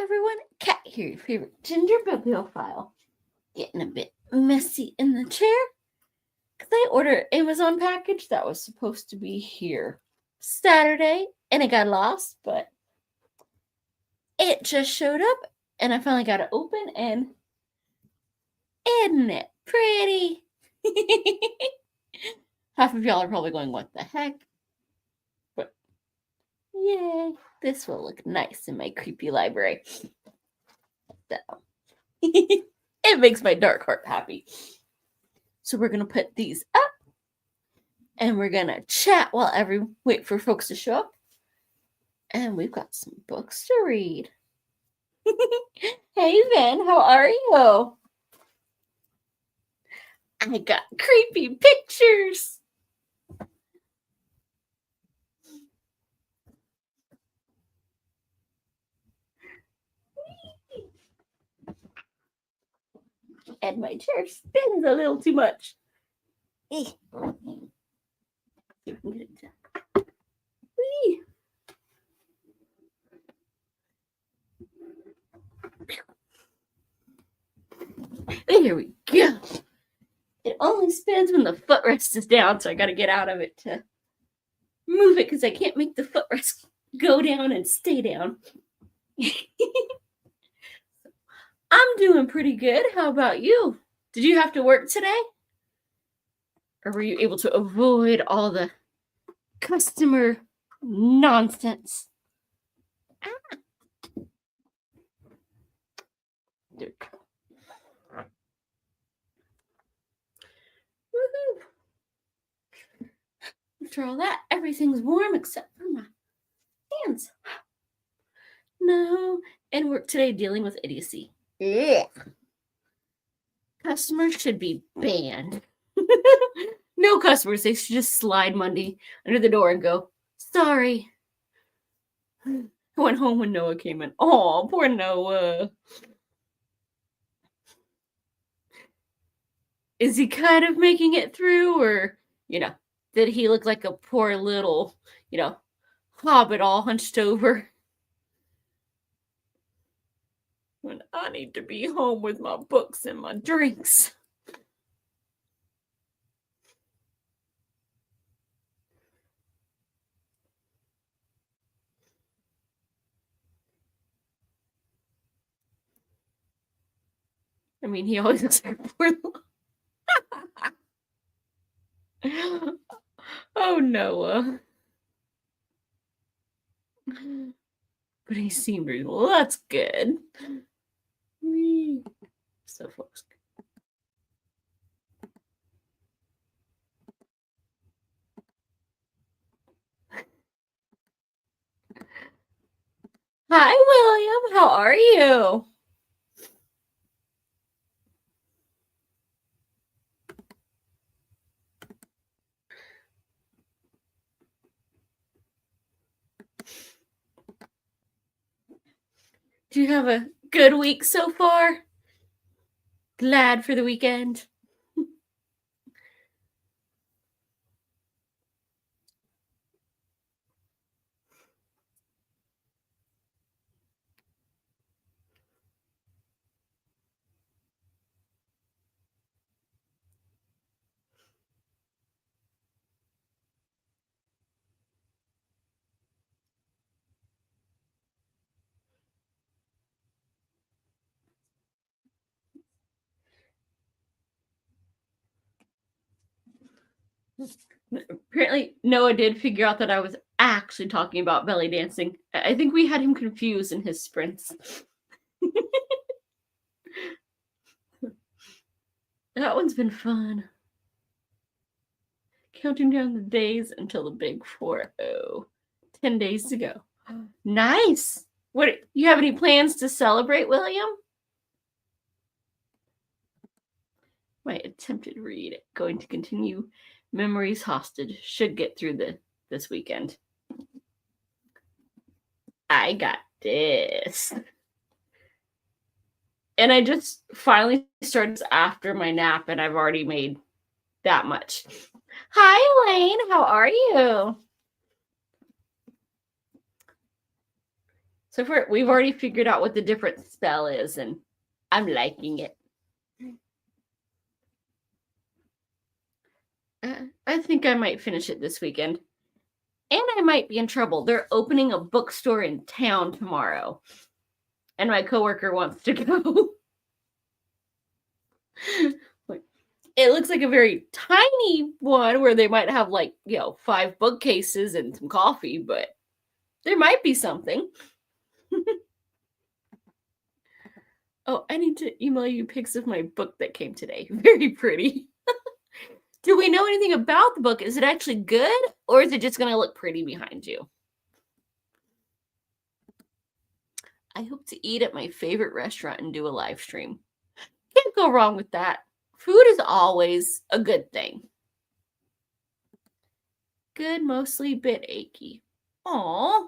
everyone, Kat here, your favorite ginger bibliophile. Getting a bit messy in the chair because I ordered an Amazon package that was supposed to be here Saturday and it got lost, but it just showed up and I finally got it open and isn't it pretty? Half of y'all are probably going, what the heck? But yay, this will look nice in my creepy library. So it makes my dark heart happy. So we're going to put these up and we're going to chat while wait for folks to show up. And we've got some books to read. Hey, Vin, how are you? I got creepy pictures. And my chair spins a little too much. Whee. There we go. It only spins when the footrest is down, so I got to get out of it to move it because I can't make the footrest go down and stay down. I'm doing pretty good. How about you? Did you have to work today? Or were you able to avoid all the customer nonsense? There. Woohoo! After all that, everything's warm except for my hands. No, and work today dealing with idiocy. Ugh. Customers should be banned. No customers. They should just slide Monday under the door and go, sorry. I went home when Noah came in. Oh, poor Noah. Is he kind of making it through? Or, did he look like a poor little, hobbit all hunched over? When I need to be home with my books and my drinks. I mean, he always looks like a poor little... Oh, Noah. But he seemed reasonable. Well, that's good. So, folks. Hi, William. How are you? Do you have a good week so far? Glad for the weekend? Apparently, Noah did figure out that I was actually talking about belly dancing. I think we had him confused in his sprints. That one's been fun. Counting down the days until the big 4-0. 10 days to go. Nice. What, you have any plans to celebrate, William? My attempted read, going to continue. Memories hostage. Should get through this weekend. I got this. And I just finally started after my nap, and I've already made that much. Hi, Elaine. How are you? So we've already figured out what the different spell is, and I'm liking it. I think I might finish it this weekend. And I might be in trouble. They're opening a bookstore in town tomorrow. And my coworker wants to go. It looks like a very tiny one where they might have 5 bookcases and some coffee, but there might be something. Oh, I need to email you pics of my book that came today. Very pretty. Do we know anything about the book? Is it actually good, or is it just going to look pretty behind you? I hope to eat at my favorite restaurant and do a live stream. Can't go wrong with that. Food is always a good thing. Good, mostly bit achy. Aww.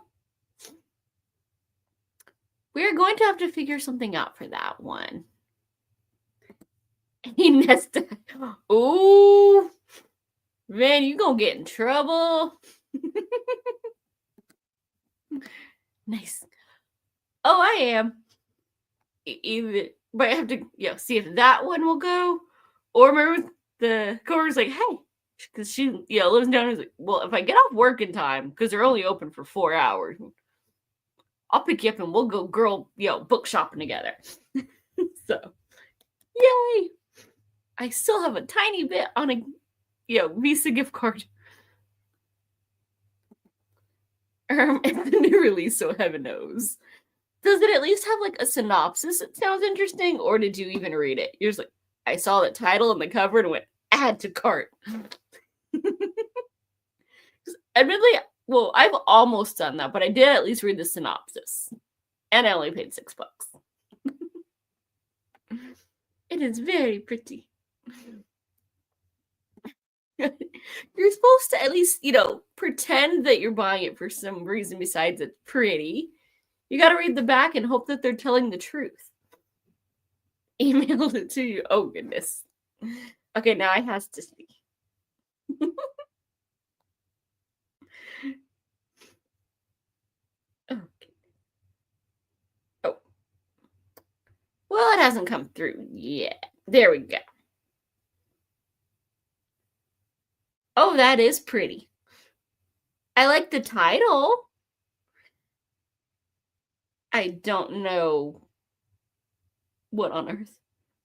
We're going to have to figure something out for that one. Nesta. Ooh. Man, you gonna get in trouble. Nice. Oh, I am. But I have to, see if that one will go. Or remember the coworker's like, hey, because she, lives down here. Like, well, if I get off work in time, because they're only open for 4 hours, I'll pick you up and we'll go book shopping together. So, yay! I still have a tiny bit on a, Visa gift card. It's a new release, so heaven knows. Does it at least have a synopsis that sounds interesting, or did you even read it? You're just like, I saw the title and the cover and went, add to cart. Admittedly, well, I've almost done that, but I did at least read the synopsis. And I only paid $6. It is very pretty. You're supposed to at least, pretend that you're buying it for some reason besides it's pretty. You got to read the back and hope that they're telling the truth. Emailed it to you. Oh, goodness. Okay, now I has to see. Okay. Oh. Well, it hasn't come through yet. There we go. Oh, that is pretty. I like the title. I don't know what on earth,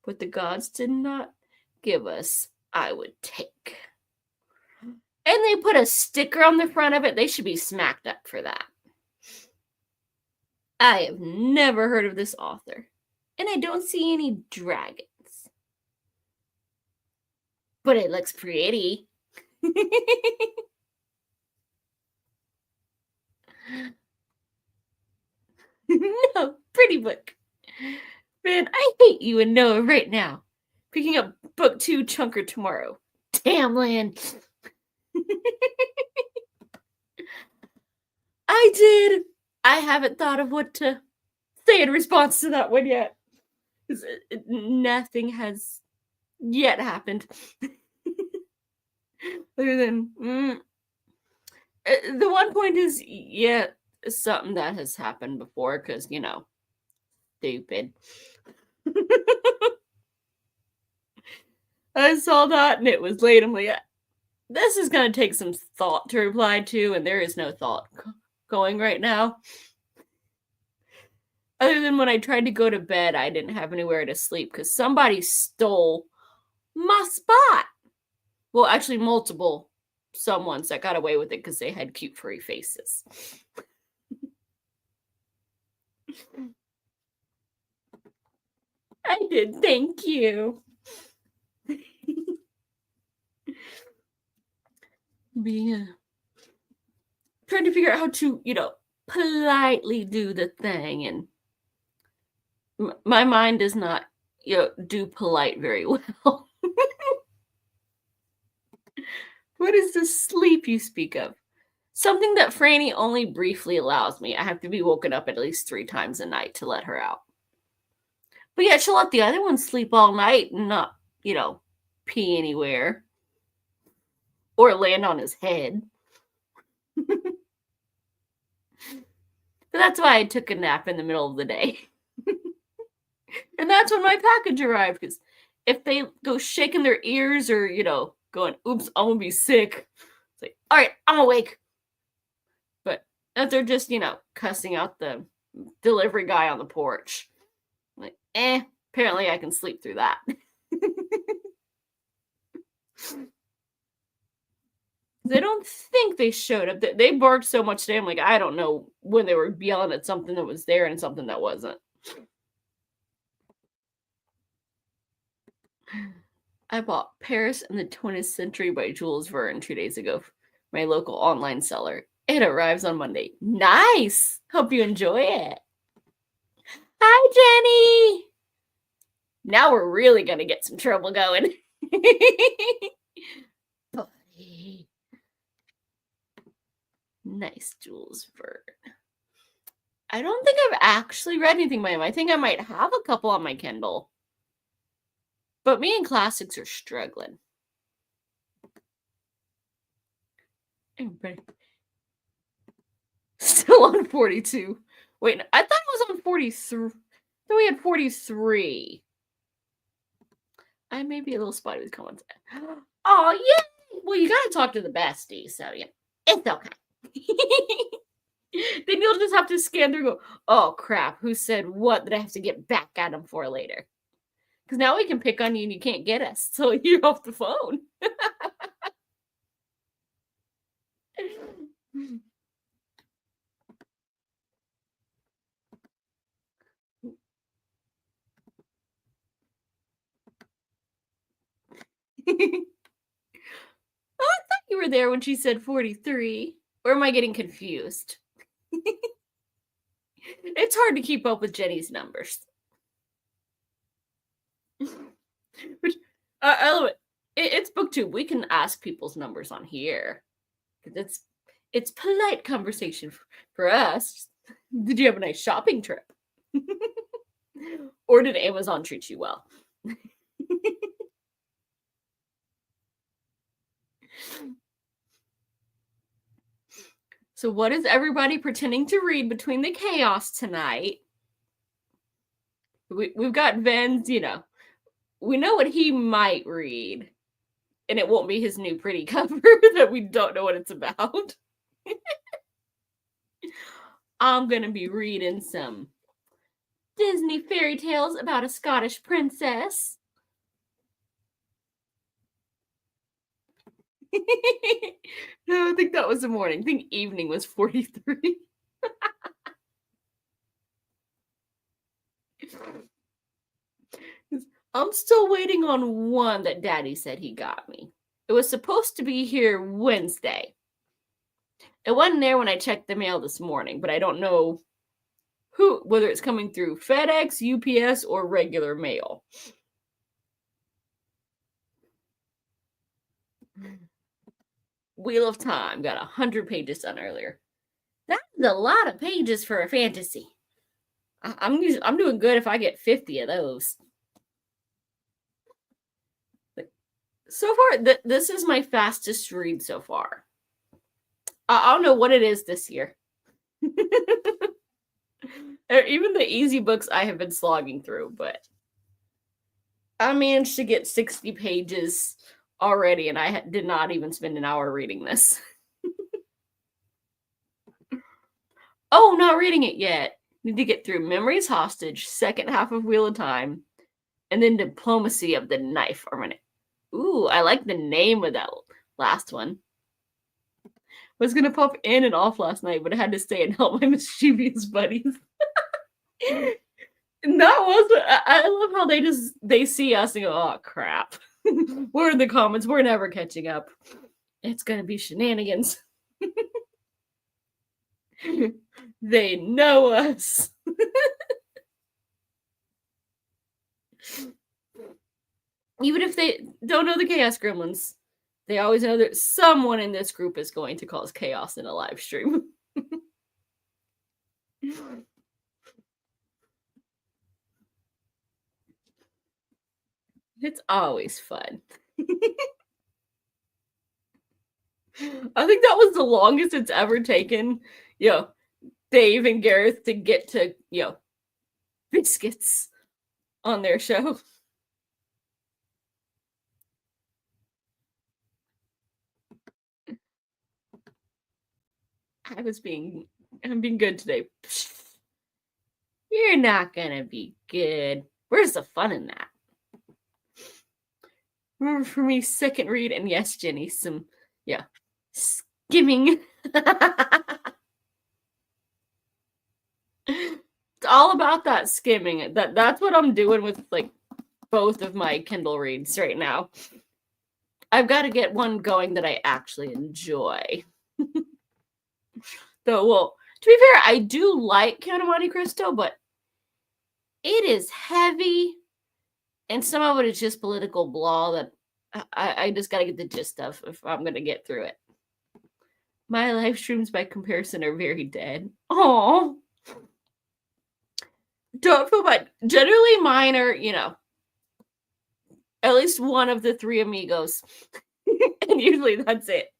what the gods did not give us, I would take. And they put a sticker on the front of it. They should be smacked up for that. I have never heard of this author. And I don't see any dragons. But it looks pretty. No, pretty book. Man, I hate you and Noah right now. Picking up book 2 chunker tomorrow. Damn, Lan. I did. I haven't thought of what to say in response to that one yet. Nothing has yet happened. Other than the one point is, something that has happened before, because, stupid. I saw that and it was late. I'm like, this is going to take some thought to reply to, and there is no thought going right now. Other than when I tried to go to bed, I didn't have anywhere to sleep because somebody stole my spot. Well, actually, multiple someones that got away with it because they had cute furry faces. I did, thank you. Trying to figure out how to, politely do the thing, and my mind does not, do polite very well. What is the sleep you speak of? Something that Franny only briefly allows me. I have to be woken up at least 3 times a night to let her out. But yeah, she'll let the other one sleep all night and not, pee anywhere. Or land on his head. That's why I took a nap in the middle of the day. And that's when my package arrived, because if they go shaking their ears or, going, oops, I'm going to be sick, it's like, all right, I'm awake. But if they're just, cussing out the delivery guy on the porch, like, apparently I can sleep through that. They don't think they showed up. They barked so much today. I'm like, I don't know when they were yelling at something that was there and something that wasn't. I bought Paris in the 20th Century by Jules Verne 2 days ago, my local online seller. It arrives on Monday. Nice! Hope you enjoy it. Hi, Jenny! Now we're really going to get some trouble going. Buddy. Nice, Jules Verne. I don't think I've actually read anything by him. I think I might have a couple on my Kindle. But me and classics are struggling. Everybody. Still on 42. Wait, I thought it was on 43. So we had 43. I may be a little spotty with comments. Oh, yeah. Well, you got to talk to the bestie, so yeah, it's okay. Then you'll just have to scan through and go, oh, crap, who said what that I have to get back at him for later? Because now we can pick on you and you can't get us, so you're off the phone. Oh, I thought you were there when she said 43. Or am I getting confused? It's hard to keep up with Jenny's numbers. Which, I love it. It's booktube. We can ask people's numbers on here. It's polite conversation for us. Did you have a nice shopping trip? Or did Amazon treat you well? So what is everybody pretending to read between the chaos tonight? We've got Ven's, we know what he might read. And it won't be his new pretty cover that we don't know what it's about. I'm going to be reading some Disney fairy tales about a Scottish princess. No, I think that was the morning. I think evening was 43. I'm still waiting on one that Daddy said he got me. It was supposed to be here Wednesday. It wasn't there when I checked the mail this morning, but I don't know whether it's coming through FedEx, UPS, or regular mail. Wheel of Time got 100 pages done earlier. That's a lot of pages for a fantasy. I'm doing good if I get 50 of those. So far, this is my fastest read so far. I don't know what it is this year. Even the easy books I have been slogging through, but I managed to get 60 pages already, and I did not even spend an hour reading this. Oh, not reading it yet. Need to get through Memories Hostage, second half of Wheel of Time, and then Diplomacy of the Knife Armament. Ooh, I like the name of that last one. Was going to pop in and off last night, but I had to stay and help my mischievous buddies. And that was, I love how they see us and go, oh, crap. We're in the comments. We're never catching up. It's going to be shenanigans. They know us. Even if they don't know the Chaos Gremlins, they always know that someone in this group is going to cause chaos in a live stream. It's always fun. I think that was the longest it's ever taken, Dave and Gareth to get to, biscuits on their show. I'm being good today. You're not gonna be good. Where's the fun in that? Remember for me, second read, and yes, Jenny, some, skimming. It's all about that skimming. That's what I'm doing with, like, both of my Kindle reads right now. I've got to get one going that I actually enjoy. Though, well, to be fair, I do like Count of Monte Cristo, but it is heavy, and some of it is just political blah that I just got to get the gist of if I'm going to get through it. My live streams, by comparison, are very dead. Oh, don't feel bad. Generally, mine are, at least one of the three amigos. And usually that's it.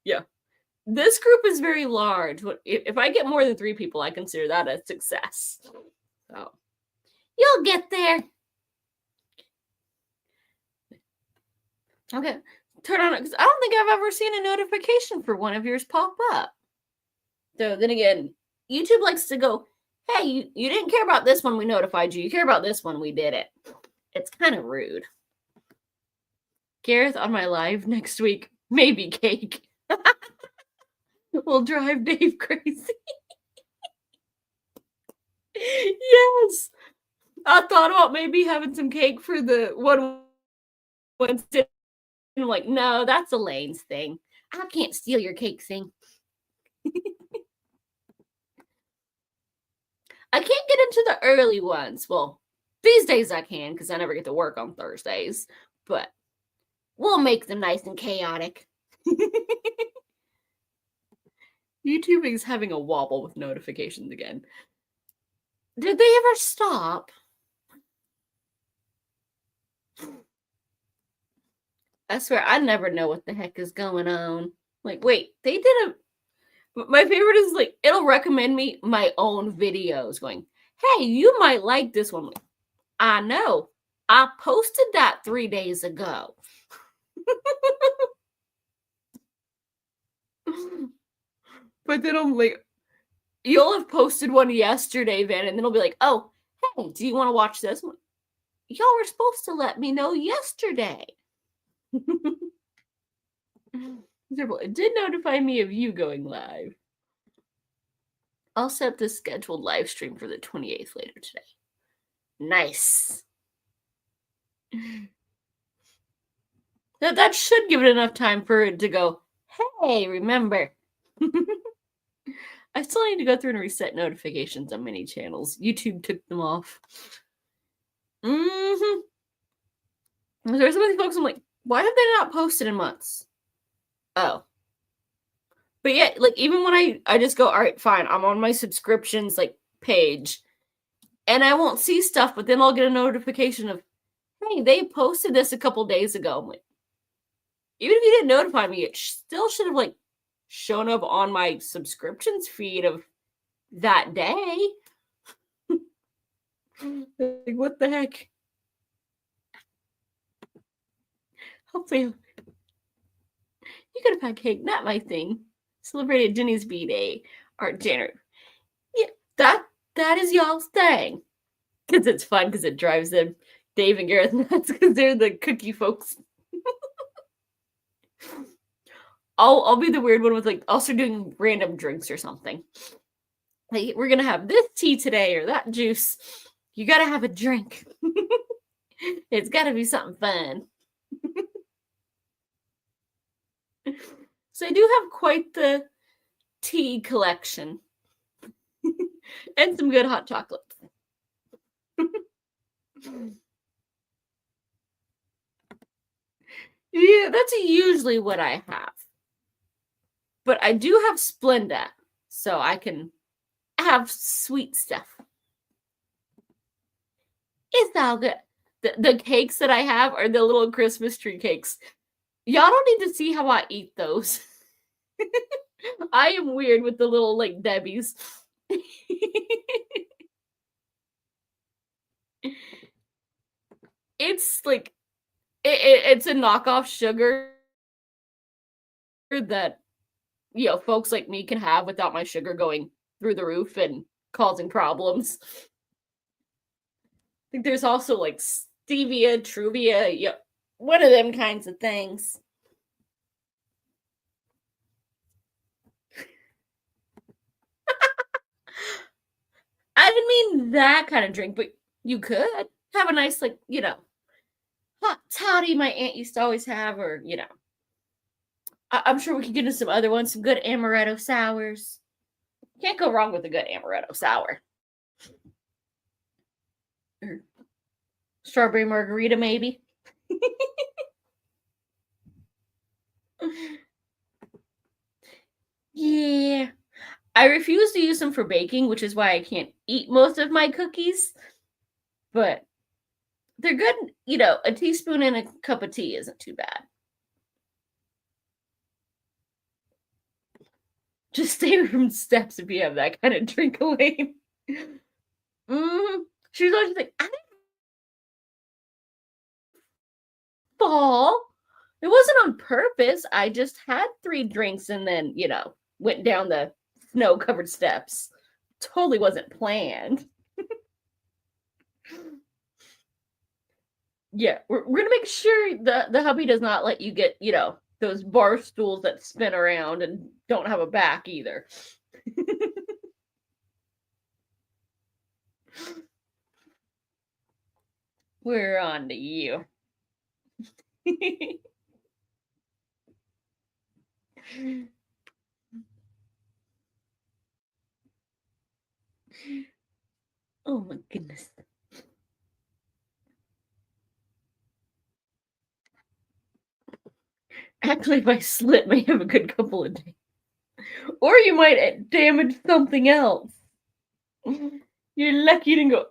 Yeah. This group is very large. If I get more than 3 people, I consider that a success. So, you'll get there. Okay. Turn on it, because I don't think I've ever seen a notification for one of yours pop up. So then again, YouTube likes to go, hey, you didn't care about this one, we notified you. You care about this one, we did it. It's kind of rude. Gareth on my live next week, maybe cake. Will drive Dave crazy. Yes. I thought about maybe having some cake for the one Wednesday. I'm like, no, that's Elaine's thing. I can't steal your cake thing. I can't get into the early ones. Well, these days I can because I never get to work on Thursdays. But we'll make them nice and chaotic. YouTube is having a wobble with notifications again. Did they ever stop? I swear, I never know what the heck is going on. Like, wait, they did a... My favorite is, like, it'll recommend me my own videos going, hey, you might like this one. I know. I posted that 3 days ago. But then I'm like, you'll have posted one yesterday, Van, and then it'll be like, oh, hey, do you want to watch this one? Y'all were supposed to let me know yesterday. It did notify me of you going live. I'll set up the scheduled live stream for the 28th later today. Nice. That should give it enough time for it to go, hey, remember. I still need to go through and reset notifications on many channels. YouTube took them off. There's some of these folks I'm like, why have they not posted in months? Oh. But yeah, like, even when I just go, all right, fine, I'm on my subscriptions, like, page, and I won't see stuff, but then I'll get a notification of, hey, they posted this a couple days ago. I'm like, even if you didn't notify me, it still should have, like, shown up on my subscriptions feed of that day. Like, what the heck? Hopefully, you could have had cake, not my thing. Celebrated Jenny's B-Day, Art January. Yeah, that is y'all's thing. Because it's fun, because it drives them, Dave and Gareth nuts, because they're the cookie folks. I'll be the weird one with, like, also doing random drinks or something. Like, we're gonna have this tea today or that juice. You gotta have a drink. It's gotta be something fun. So I do have quite the tea collection. And some good hot chocolate. Yeah, that's usually what I have. But I do have Splenda, so I can have sweet stuff. It's all good. The cakes that I have are the little Christmas tree cakes. Y'all don't need to see how I eat those. I am weird with the little, like, Debbie's. It's like it's a knockoff sugar that, folks like me can have without my sugar going through the roof and causing problems. I think there's also like stevia, truvia, one of them kinds of things. I didn't mean that kind of drink, but you could have a nice, like, hot toddy my aunt used to always have, or, I'm sure we could get into some other ones, some good amaretto sours. Can't go wrong with a good amaretto sour. Or strawberry margarita, maybe. Yeah. I refuse to use them for baking, which is why I can't eat most of my cookies. But they're good, a teaspoon in a cup of tea isn't too bad. Just stay away from steps if you have that kind of drink away. She was always like, I didn't fall. It wasn't on purpose. I just had 3 drinks and then, went down the snow covered steps. Totally wasn't planned. Yeah, we're gonna make sure the hubby does not let you get, those bar stools that spin around and don't have a back either. We're on to you. Oh my goodness. Actually, if I slip, may have a good couple of days. Or you might damage something else. You're lucky you didn't go,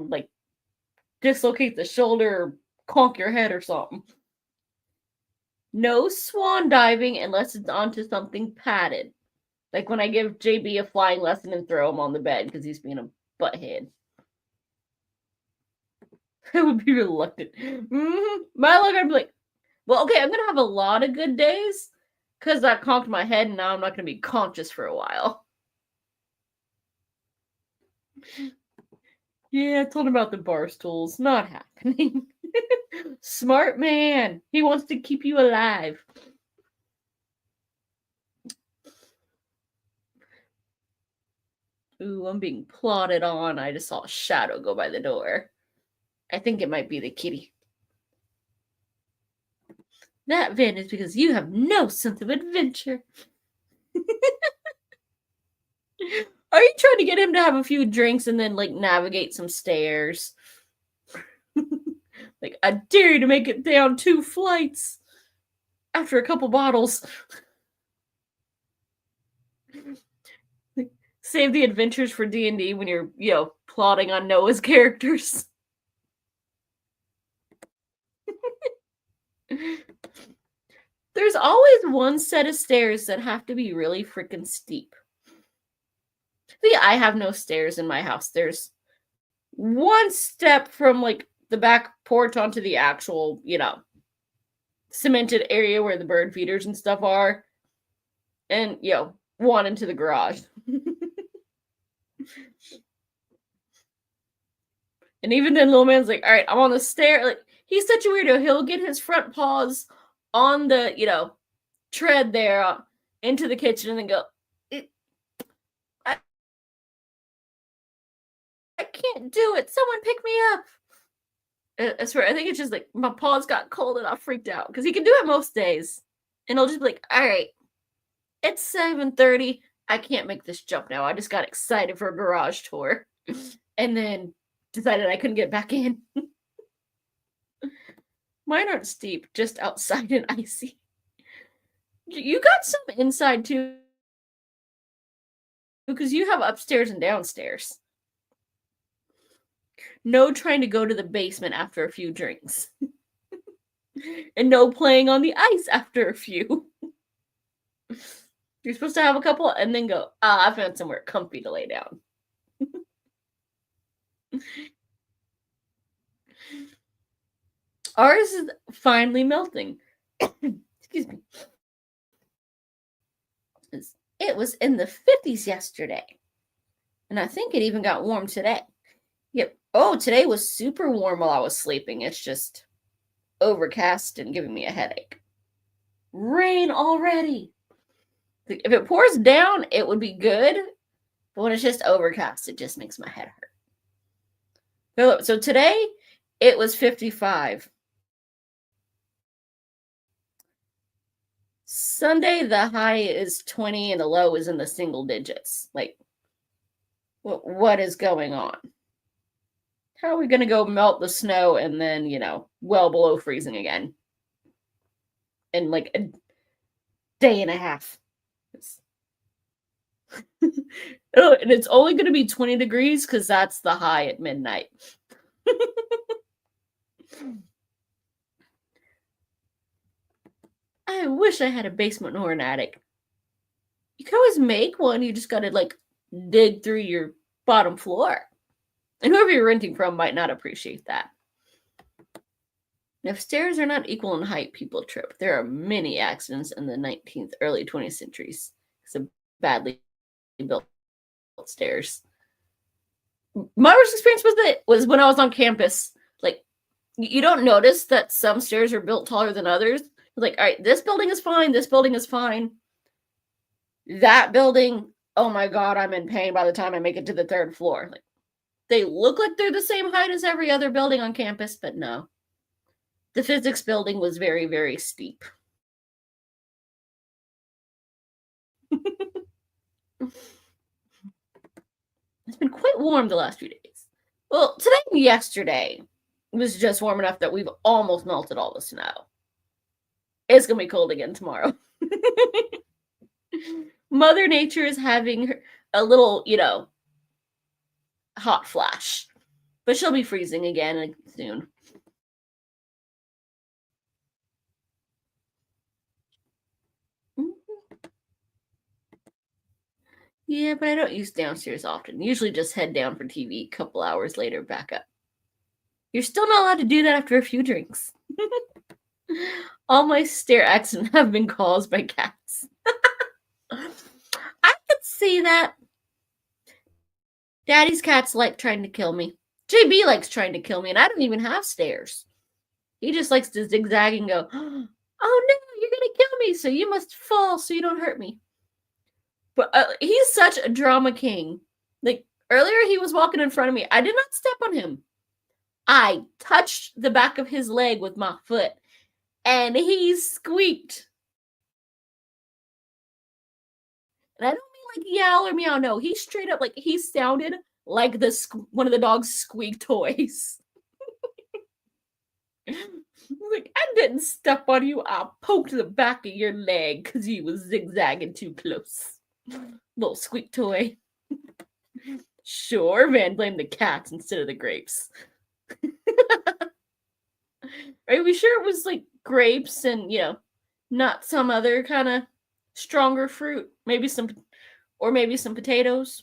like, dislocate the shoulder or conk your head or something. No swan diving unless it's onto something padded. Like when I give JB a flying lesson and throw him on the bed because he's being a butthead. I would be reluctant. My luck, I'd be like, well, okay, I'm going to have a lot of good days because I conked my head and now I'm not going to be conscious for a while. Yeah, I told him about the bar stools. Not happening. Smart man. He wants to keep you alive. Ooh, I'm being plotted on. I just saw a shadow go by the door. I think it might be the kitty. That Van is because you have no sense of adventure. Are you trying to get him to have a few drinks and then, like, navigate some stairs? Like, I dare you to make it down 2 flights after a couple bottles. Save the adventures for D&D when you're, plotting on Noah's characters. There's always one set of stairs that have to be really freaking steep. See, I have no stairs in my house. There's one step from, like, the back porch onto the actual, cemented area where the bird feeders and stuff are. And, one into the garage. And even then, little man's like, all right, I'm on the stair. Like, he's such a weirdo. He'll get his front paws on the, tread there into the kitchen and then go, I can't do it. Someone pick me up. I swear, I think it's just like my paws got cold and I freaked out because he can do it most days. And I'll just be like, all right, it's 7:30. I can't make this jump now. I just got excited for a garage tour and then decided I couldn't get back in. Mine aren't steep, just outside and icy. You got some inside too because you have upstairs and downstairs. No trying to go to the basement after a few drinks. And no playing on the ice after a few. You're supposed to have a couple and then go, I found somewhere comfy to lay down. Ours is finally melting. Excuse me. It was in the 50s yesterday. And I think it even got warm today. Yep. Oh, today was super warm while I was sleeping. It's just overcast and giving me a headache. Rain already. If it pours down, it would be good. But when it's just overcast, it just makes my head hurt. So today, it was 55. Sunday, the high is 20 and the low is in the single digits. Like, what is going on? How are we going to go melt the snow and then, well below freezing again in like a day and a half? Oh, and it's only going to be 20 degrees because that's the high at midnight. I wish I had a basement or an attic. You can always make one. You just got to like dig through your bottom floor. And whoever you're renting from might not appreciate that. If stairs are not equal in height, people trip. There are many accidents in the 19th, early 20th centuries. It's a badly built stairs. My worst experience was when I was on campus. Like, you don't notice that some stairs are built taller than others. Like, all right, this building is fine. This building is fine. That building, oh my God, I'm in pain by the time I make it to the third floor. Like, they look like they're the same height as every other building on campus, but no. The physics building was very, very steep. It's been quite warm the last few days. Well, today and yesterday was just warm enough that we've almost melted all the snow. It's going to be cold again tomorrow. Mother Nature is having a little, hot flash. But she'll be freezing again soon. Yeah, but I don't use downstairs often. Usually just head down for TV, a couple hours later, back up. You're still not allowed to do that after a few drinks. All my stair accidents have been caused by cats. I could see that. Daddy's cats like trying to kill me. JB likes trying to kill me, and I don't even have stairs. He just likes to zigzag and go, oh no, you're going to kill me, so you must fall so you don't hurt me. But he's such a drama king. Like, earlier he was walking in front of me. I did not step on him. I touched the back of his leg with my foot, and he squeaked. And I don't mean like yell or meow. No, he straight up, like, he sounded like one of the dog's squeak toys. Like, I didn't step on you. I poked the back of your leg because you was zigzagging too close. Little squeak toy. Sure, man, blame the cats instead of the grapes. Are we sure it was like grapes and, not some other kind of stronger fruit? Maybe some potatoes.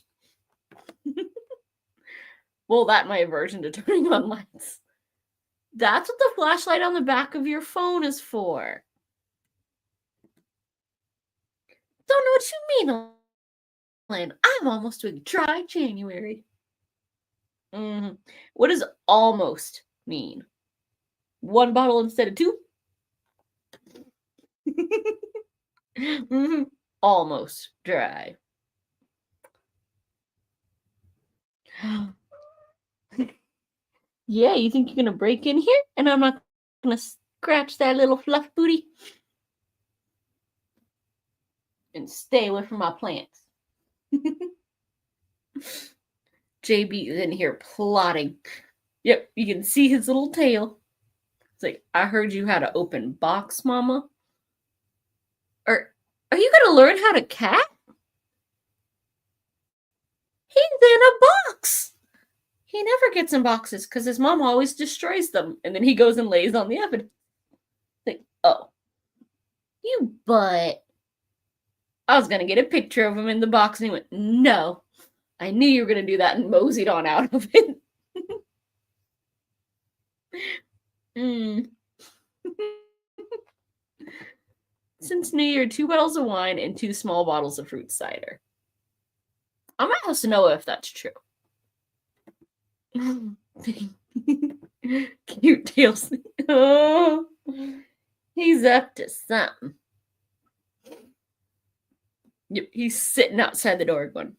Well, that's my aversion to turning on lights. That's what the flashlight on the back of your phone is for. Don't know what you mean, Elaine. I'm almost doing dry January. Mm-hmm. What does almost mean? One bottle instead of two? Mm-hmm. Almost dry. Yeah, you think you're going to break in here and I'm not going to scratch that little fluff booty? And stay away from my plants. JB is in here plotting. Yep, you can see his little tail. It's like, I heard you how to open box, Mama. Or are you going to learn how to cat? He's in a box. He never gets in boxes because his mom always destroys them. And then he goes and lays on the evidence. Like, oh, you butt. I was going to get a picture of him in the box, and he went, no. I knew you were going to do that, and moseyed on out of it. Since New Year, 2 bottles of wine and 2 small bottles of fruit cider. I might have to know if that's true. Cute tails. Oh, he's up to something. Yep, he's sitting outside the door going,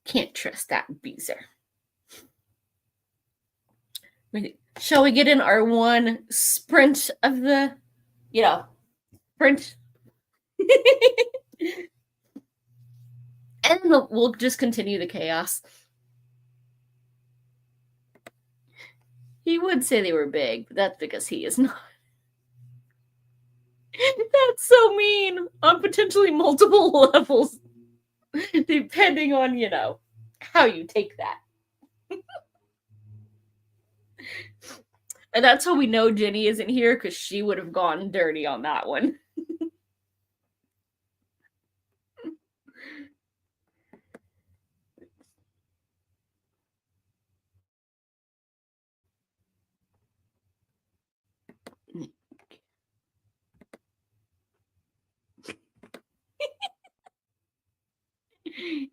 can't trust that Beezer. Shall we get in our one sprint of the, sprint? And we'll just continue the chaos. He would say they were big, but that's because he is not. That's so mean on potentially multiple levels, depending on, how you take that. And that's how we know Jenny isn't here, because she would have gone dirty on that one.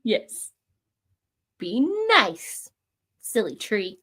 Yes. Be nice, silly tree.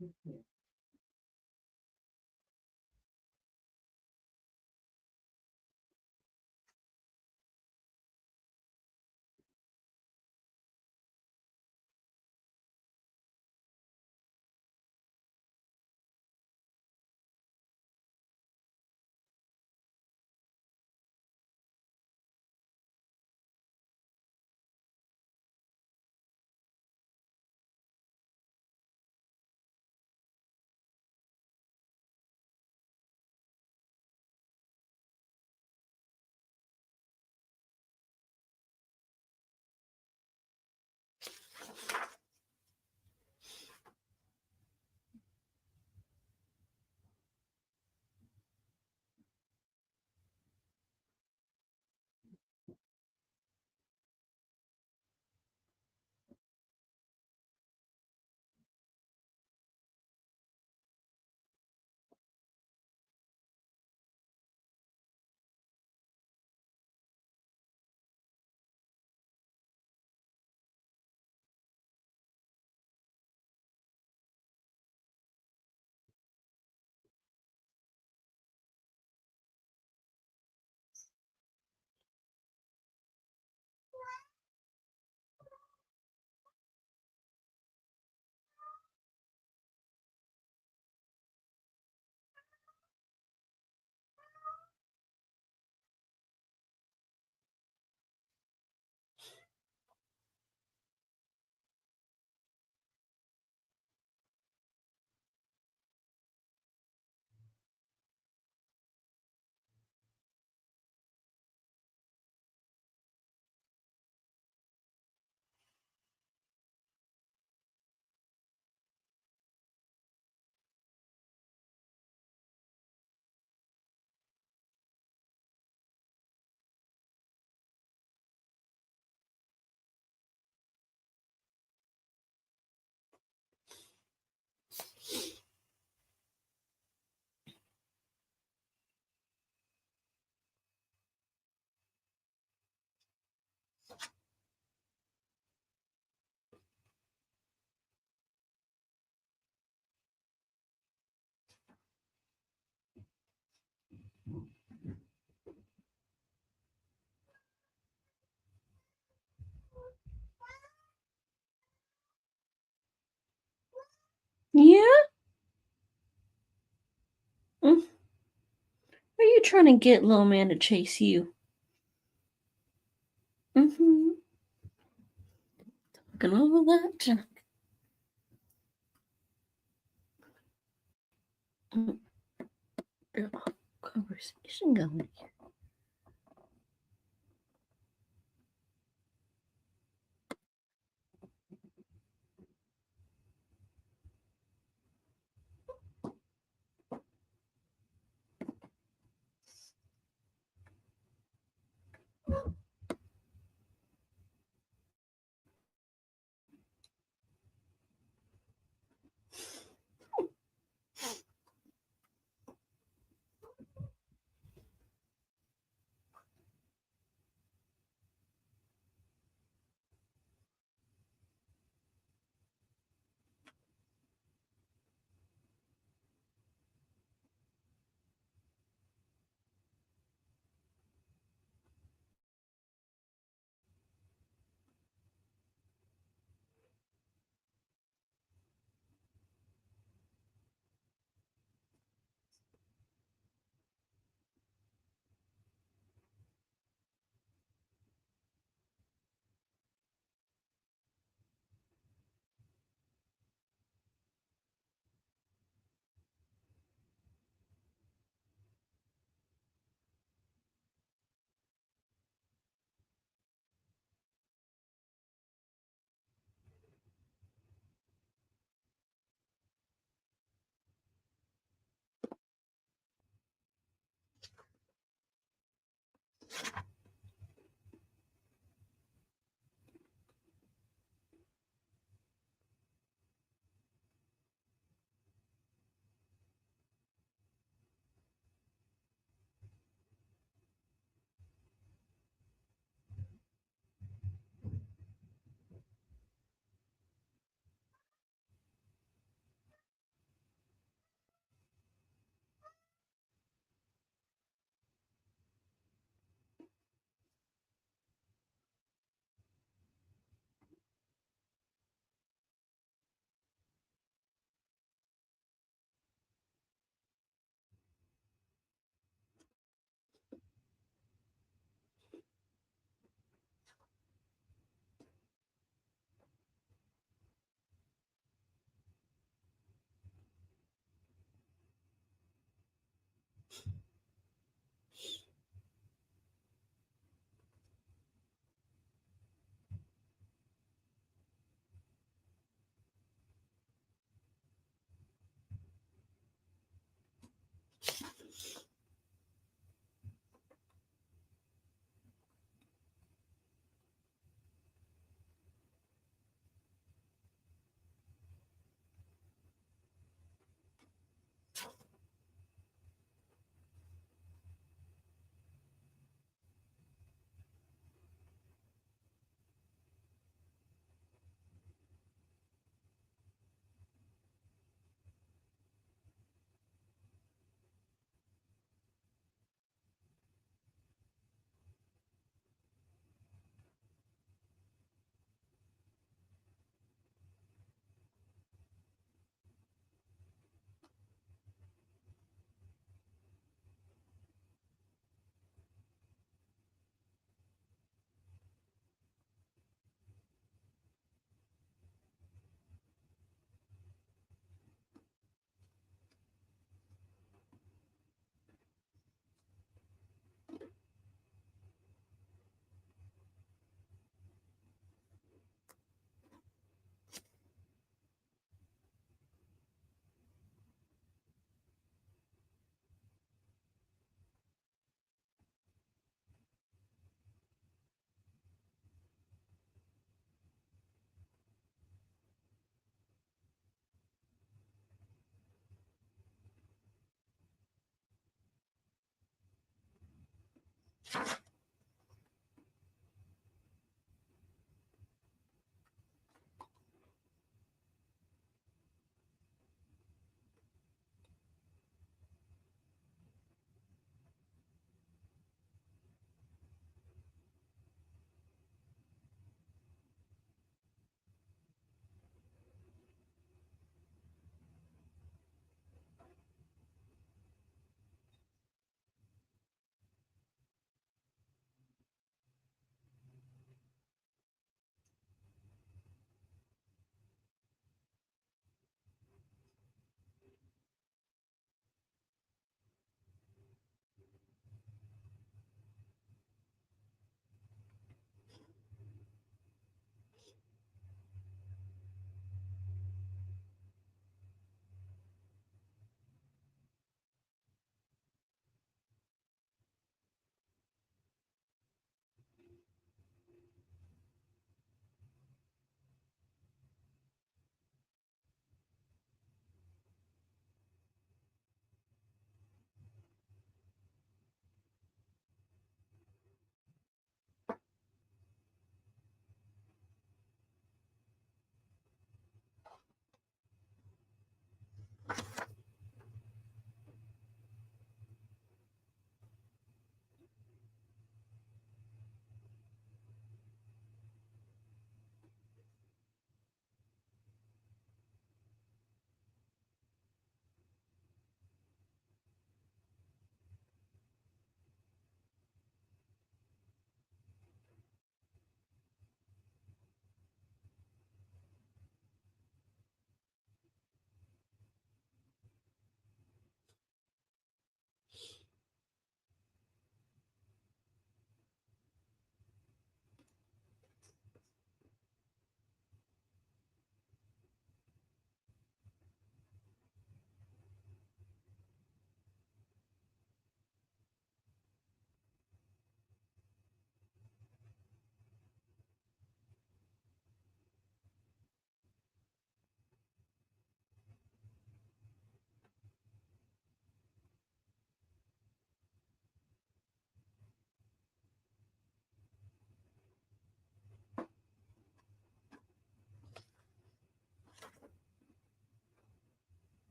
Yeah? Mm. Are you trying to get little man to chase you? Mm-hmm. Talking all that junk. Conversation going here.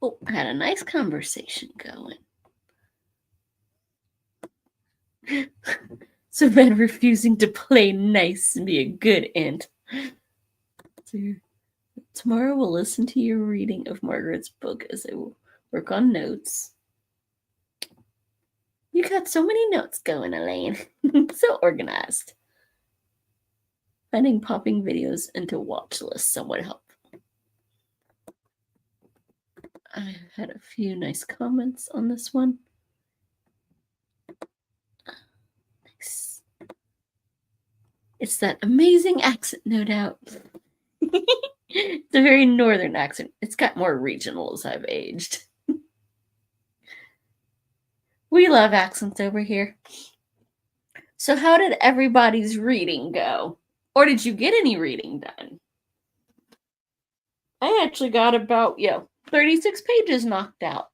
Oh, I had a nice conversation going. So Ben refusing to play nice and be a good aunt. Tomorrow we'll listen to your reading of Margaret's book as I will work on notes. You got so many notes going, Elaine. So organized. Finding popping videos into watch lists somewhat helpful. I had a few nice comments on this one. Nice. It's that amazing accent, no doubt. It's a very northern accent. It's got more regional as I've aged. We love accents over here. So how did everybody's reading go? Or did you get any reading done? I actually got about, 36 pages knocked out.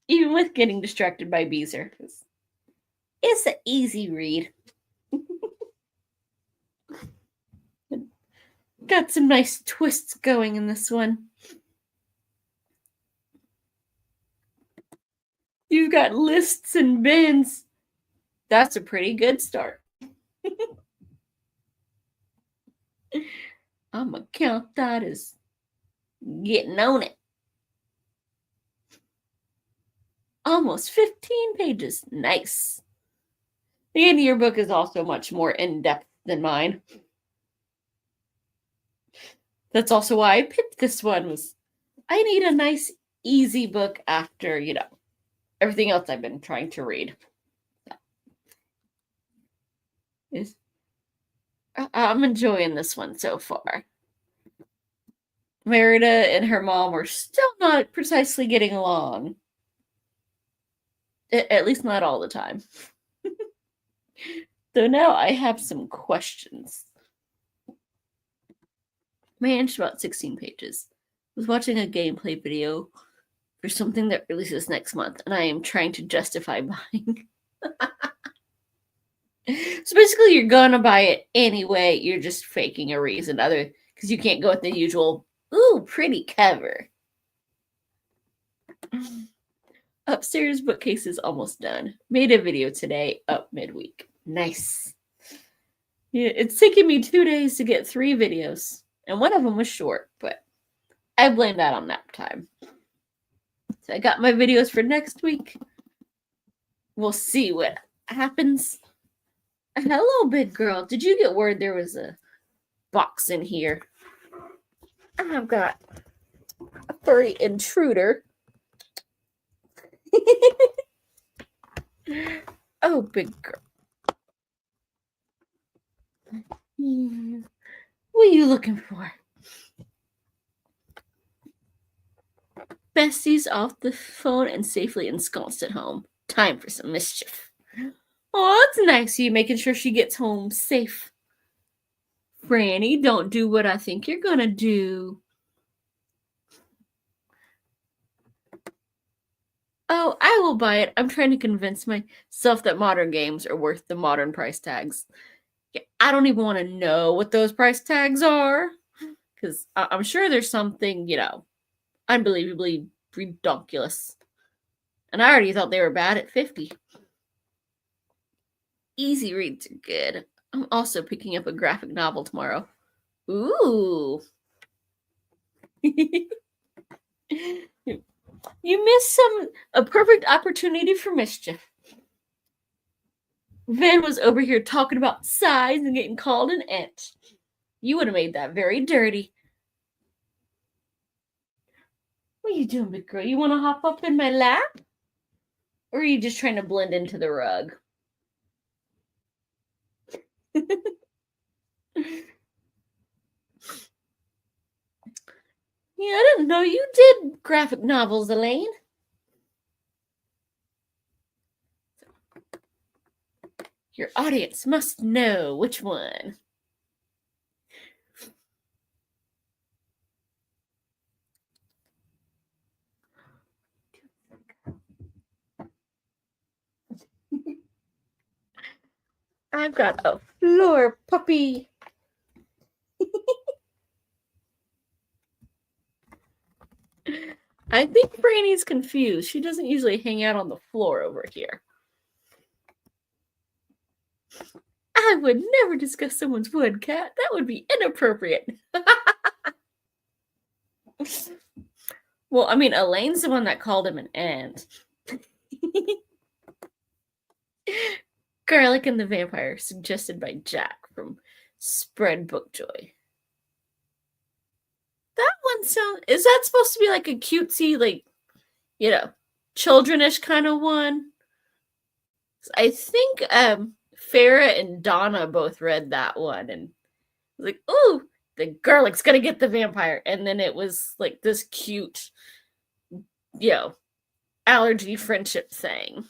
Even with getting distracted by Beezer. It's an easy read. Got some nice twists going in this one. You've got lists and bins. That's a pretty good start. I'm gonna count that as getting on it. Almost 15 pages. Nice. The end of your book is also much more in-depth than mine. That's also why I picked this one. Was I need a nice, easy book after, everything else I've been trying to read. I'm enjoying this one so far. Merida and her mom are still not precisely getting along. At least not all the time. So now I have some questions. Managed about 16 pages. Was watching a gameplay video for something that releases next month, and I am trying to justify buying. So basically, you're gonna buy it anyway. You're just faking a reason, because you can't go with the usual. Ooh, pretty cover. Upstairs bookcase is almost done. Made a video today, up midweek. Nice. Yeah, it's taken me 2 days to get 3 videos, and one of them was short, but I blame that on nap time. So I got my videos for next week. We'll see what happens. Hello, big girl. Did you get word there was a box in here? I've got a furry intruder. Oh, big girl. What are you looking for? Bestie's off the phone and safely ensconced at home. Time for some mischief. Oh, that's nice of you making sure she gets home safe. Franny, don't do what I think you're gonna do. Oh, I will buy it. I'm trying to convince myself that modern games are worth the modern price tags. I don't even want to know what those price tags are, because I'm sure there's something, unbelievably ridiculous. And I already thought they were bad at 50. Easy reads are good. I'm also picking up a graphic novel tomorrow. Ooh. You missed a perfect opportunity for mischief. Van was over here talking about size and getting called an aunt. You would have made that very dirty. What are you doing, big girl? You want to hop up in my lap? Or are you just trying to blend into the rug? Yeah, I didn't know you did graphic novels, Elaine. Your audience must know which one. I've got a floor puppy. I think Franny's confused. She doesn't usually hang out on the floor over here. I would never discuss someone's wood, Cat. That would be inappropriate. Well, I mean, Elaine's the one that called him an ant. Garlic and the Vampire, suggested by Jack from Spread Bookjoy. That one sounds... Is that supposed to be like a cutesy, like, you know, childrenish kind of one? I think Farrah and Donna both read that one and was like, ooh, the garlic's gonna get the vampire. And then it was like this cute, you know, allergy friendship thing.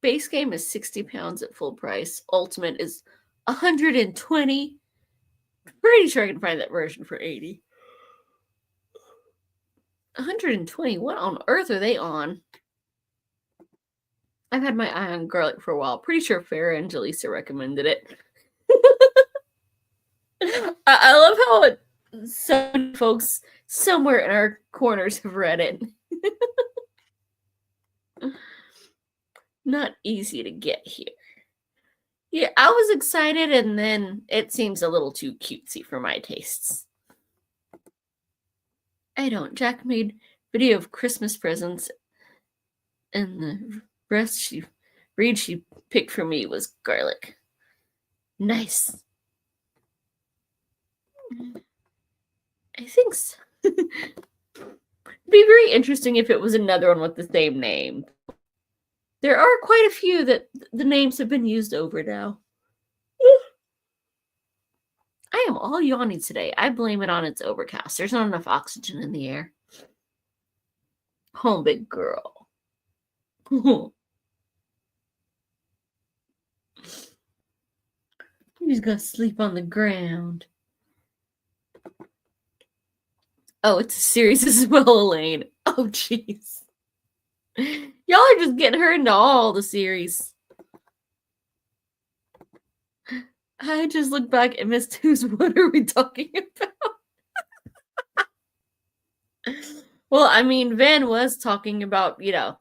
Base game is £60 at full price. Ultimate is $120. Pretty sure I can find that version for $80. $120. What on earth are they on? I've had my eye on garlic for a while. Pretty sure Farrah and Jaleesa recommended it. I love how some folks somewhere in our corners have read it. Not easy to get here. Yeah, I was excited, and then it seems a little too cutesy for my tastes. I don't. Jack made video of Christmas presents, and the rest she picked for me was garlic. Nice. I think so. It'd be very interesting if it was another one with the same name. There are quite a few that the names have been used over now. I am all yawny today. I blame it on its overcast. There's not enough oxygen in the air. Oh, big girl. He's gonna sleep on the ground. Oh, it's a series as well, Elaine. Oh, jeez. Y'all are just getting her into all the series. I just looked back and missed what are we talking about? Well, I mean, Van was talking about, you know,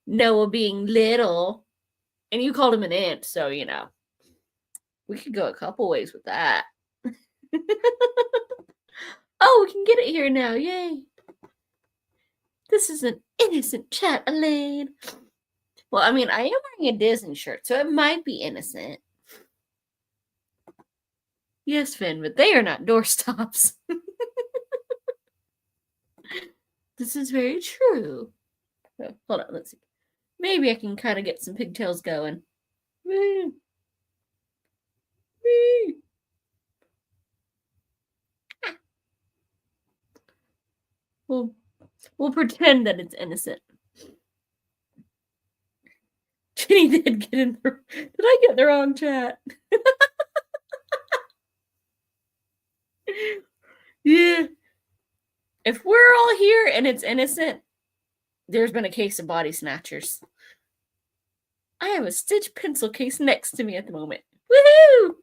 Noah being little, and you called him an ant, so, you know, we could go a couple ways with that. Oh, we can get it here now. Yay. This is an innocent chat, Elaine. Well, I mean, I am wearing a Disney shirt, so it might be innocent. Yes, Finn, but they are not doorstops. This is very true. Oh, hold on, let's see. Maybe I can kind of get some pigtails going. Woo. Woo. We'll pretend that it's innocent. Jenny did get in the... Did I get the wrong chat? Yeah. If we're all here and it's innocent, there's been a case of body snatchers. I have a Stitch pencil case next to me at the moment. Woohoo!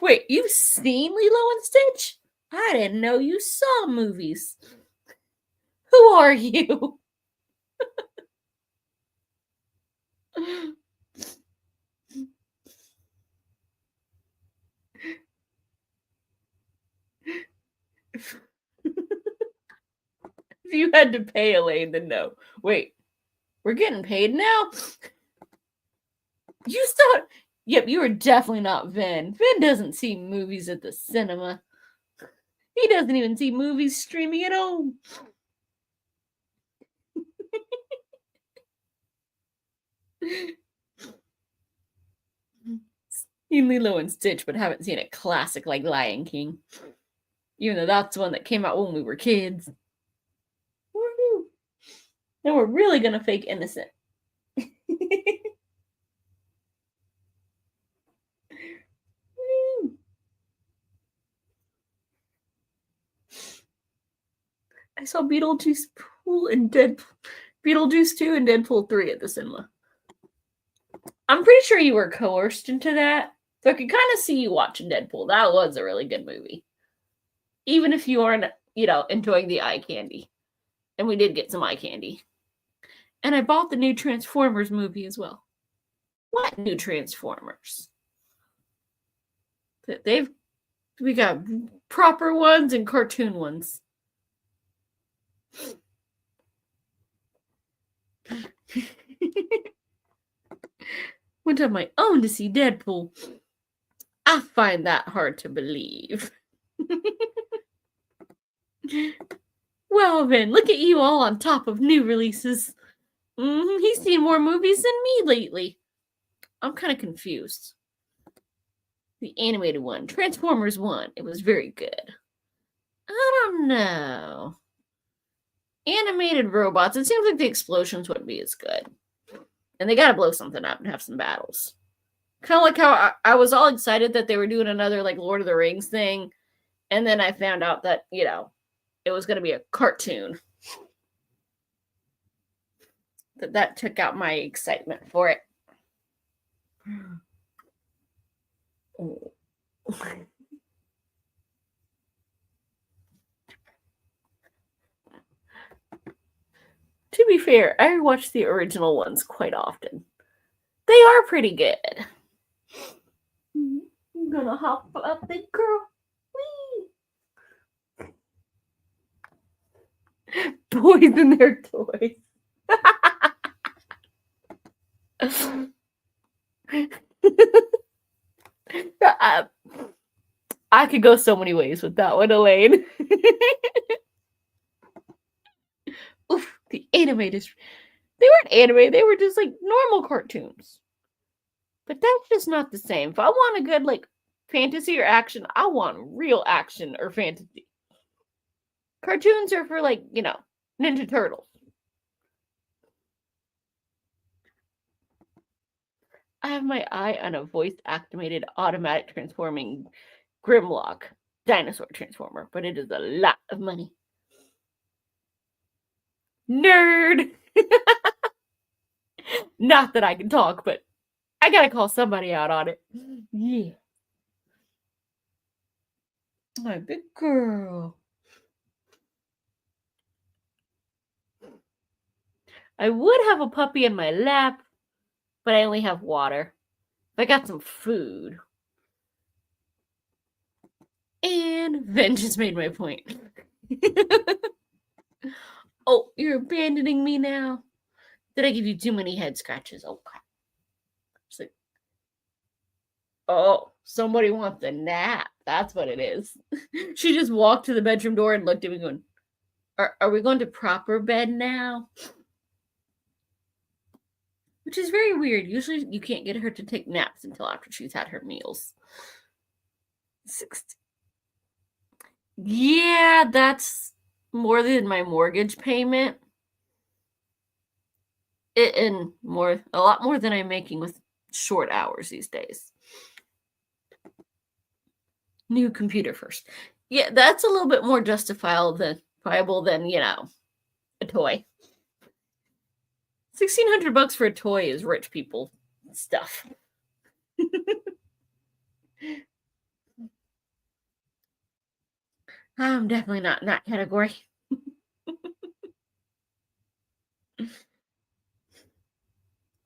Wait, you've seen Lilo and Stitch? I didn't know you saw movies. Who are you? If you had to pay Elaine, then no. Wait, we're getting paid now? You thought... Yep, you were definitely not Vin. Vin doesn't see movies at the cinema. He doesn't even see movies streaming at home. Seen Lilo and Stitch, but haven't seen a classic like Lion King. Even though that's the one that came out when we were kids. Woohoo! Now we're really gonna fake innocent. I saw Beetlejuice 2 and Deadpool 3 at the cinema. I'm pretty sure you were coerced into that. So I could kind of see you watching Deadpool. That was a really good movie. even if you aren't, enjoying the eye candy. And we did get some eye candy. And I bought the new Transformers movie as well. What new Transformers? We got proper ones and cartoon ones. Went on my own to see Deadpool. I find that hard to believe. Well, then, look at you all on top of new releases. He's seen more movies than me lately. I'm kind of confused. The animated one, Transformers 1, it was very good. I don't know. Animated robots, it seems like the explosions wouldn't be as good. And they gotta blow something up and have some battles. Kind of like how I was all excited that they were doing another, like, Lord of the Rings thing. And then I found out that, it was going to be a cartoon. That took out my excitement for it. Oh. To be fair, I watch the original ones quite often. They are pretty good. I'm gonna hop up, big girl. Whee! Boys and their toys. I could go so many ways with that one, Elaine. Oof, the animators. They weren't animated, they were just like normal cartoons. But that's just not the same. If I want a good, like, fantasy or action, I want real action or fantasy. Cartoons are for, like, Ninja Turtles. I have my eye on a voice-activated automatic transforming Grimlock dinosaur transformer, but it is a lot of money. Nerd! Not that I can talk, but I gotta call somebody out on it. Yeah. My big girl. I would have a puppy in my lap, but I only have water. I got some food. And Ven just made my point. Oh, you're abandoning me now? Did I give you too many head scratches? Oh, crap. It's like, oh, somebody wants a nap. That's what it is. She just walked to the bedroom door and looked at me going, are we going to proper bed now? Which is very weird. Usually you can't get her to take naps until after she's had her meals. 60. Yeah, that's more than my mortgage payment. And a lot more than I'm making with short hours these days. New computer first. Yeah, that's a little bit more justifiable than a toy. $1,600 for a toy is rich people stuff. I'm definitely not in that category.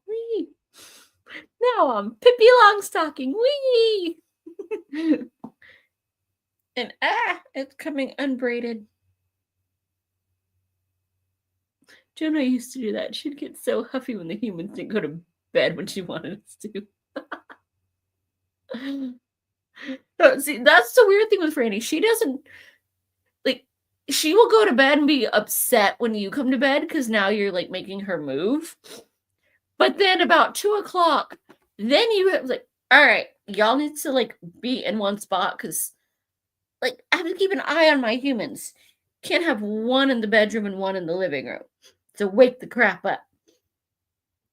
Wee. Now I'm Pippi Longstocking. Wee! And it's coming unbraided. Jonah used to do that. She'd get so huffy when the humans didn't go to bed when she wanted us to. So, see, that's the weird thing with Franny. She doesn't, like, she will go to bed and be upset when you come to bed because now you're, like, making her move. But then about 2 o'clock, then you have, like, all right, y'all need to, like, be in one spot because, like, I have to keep an eye on my humans. Can't have one in the bedroom and one in the living room. So wake the crap up.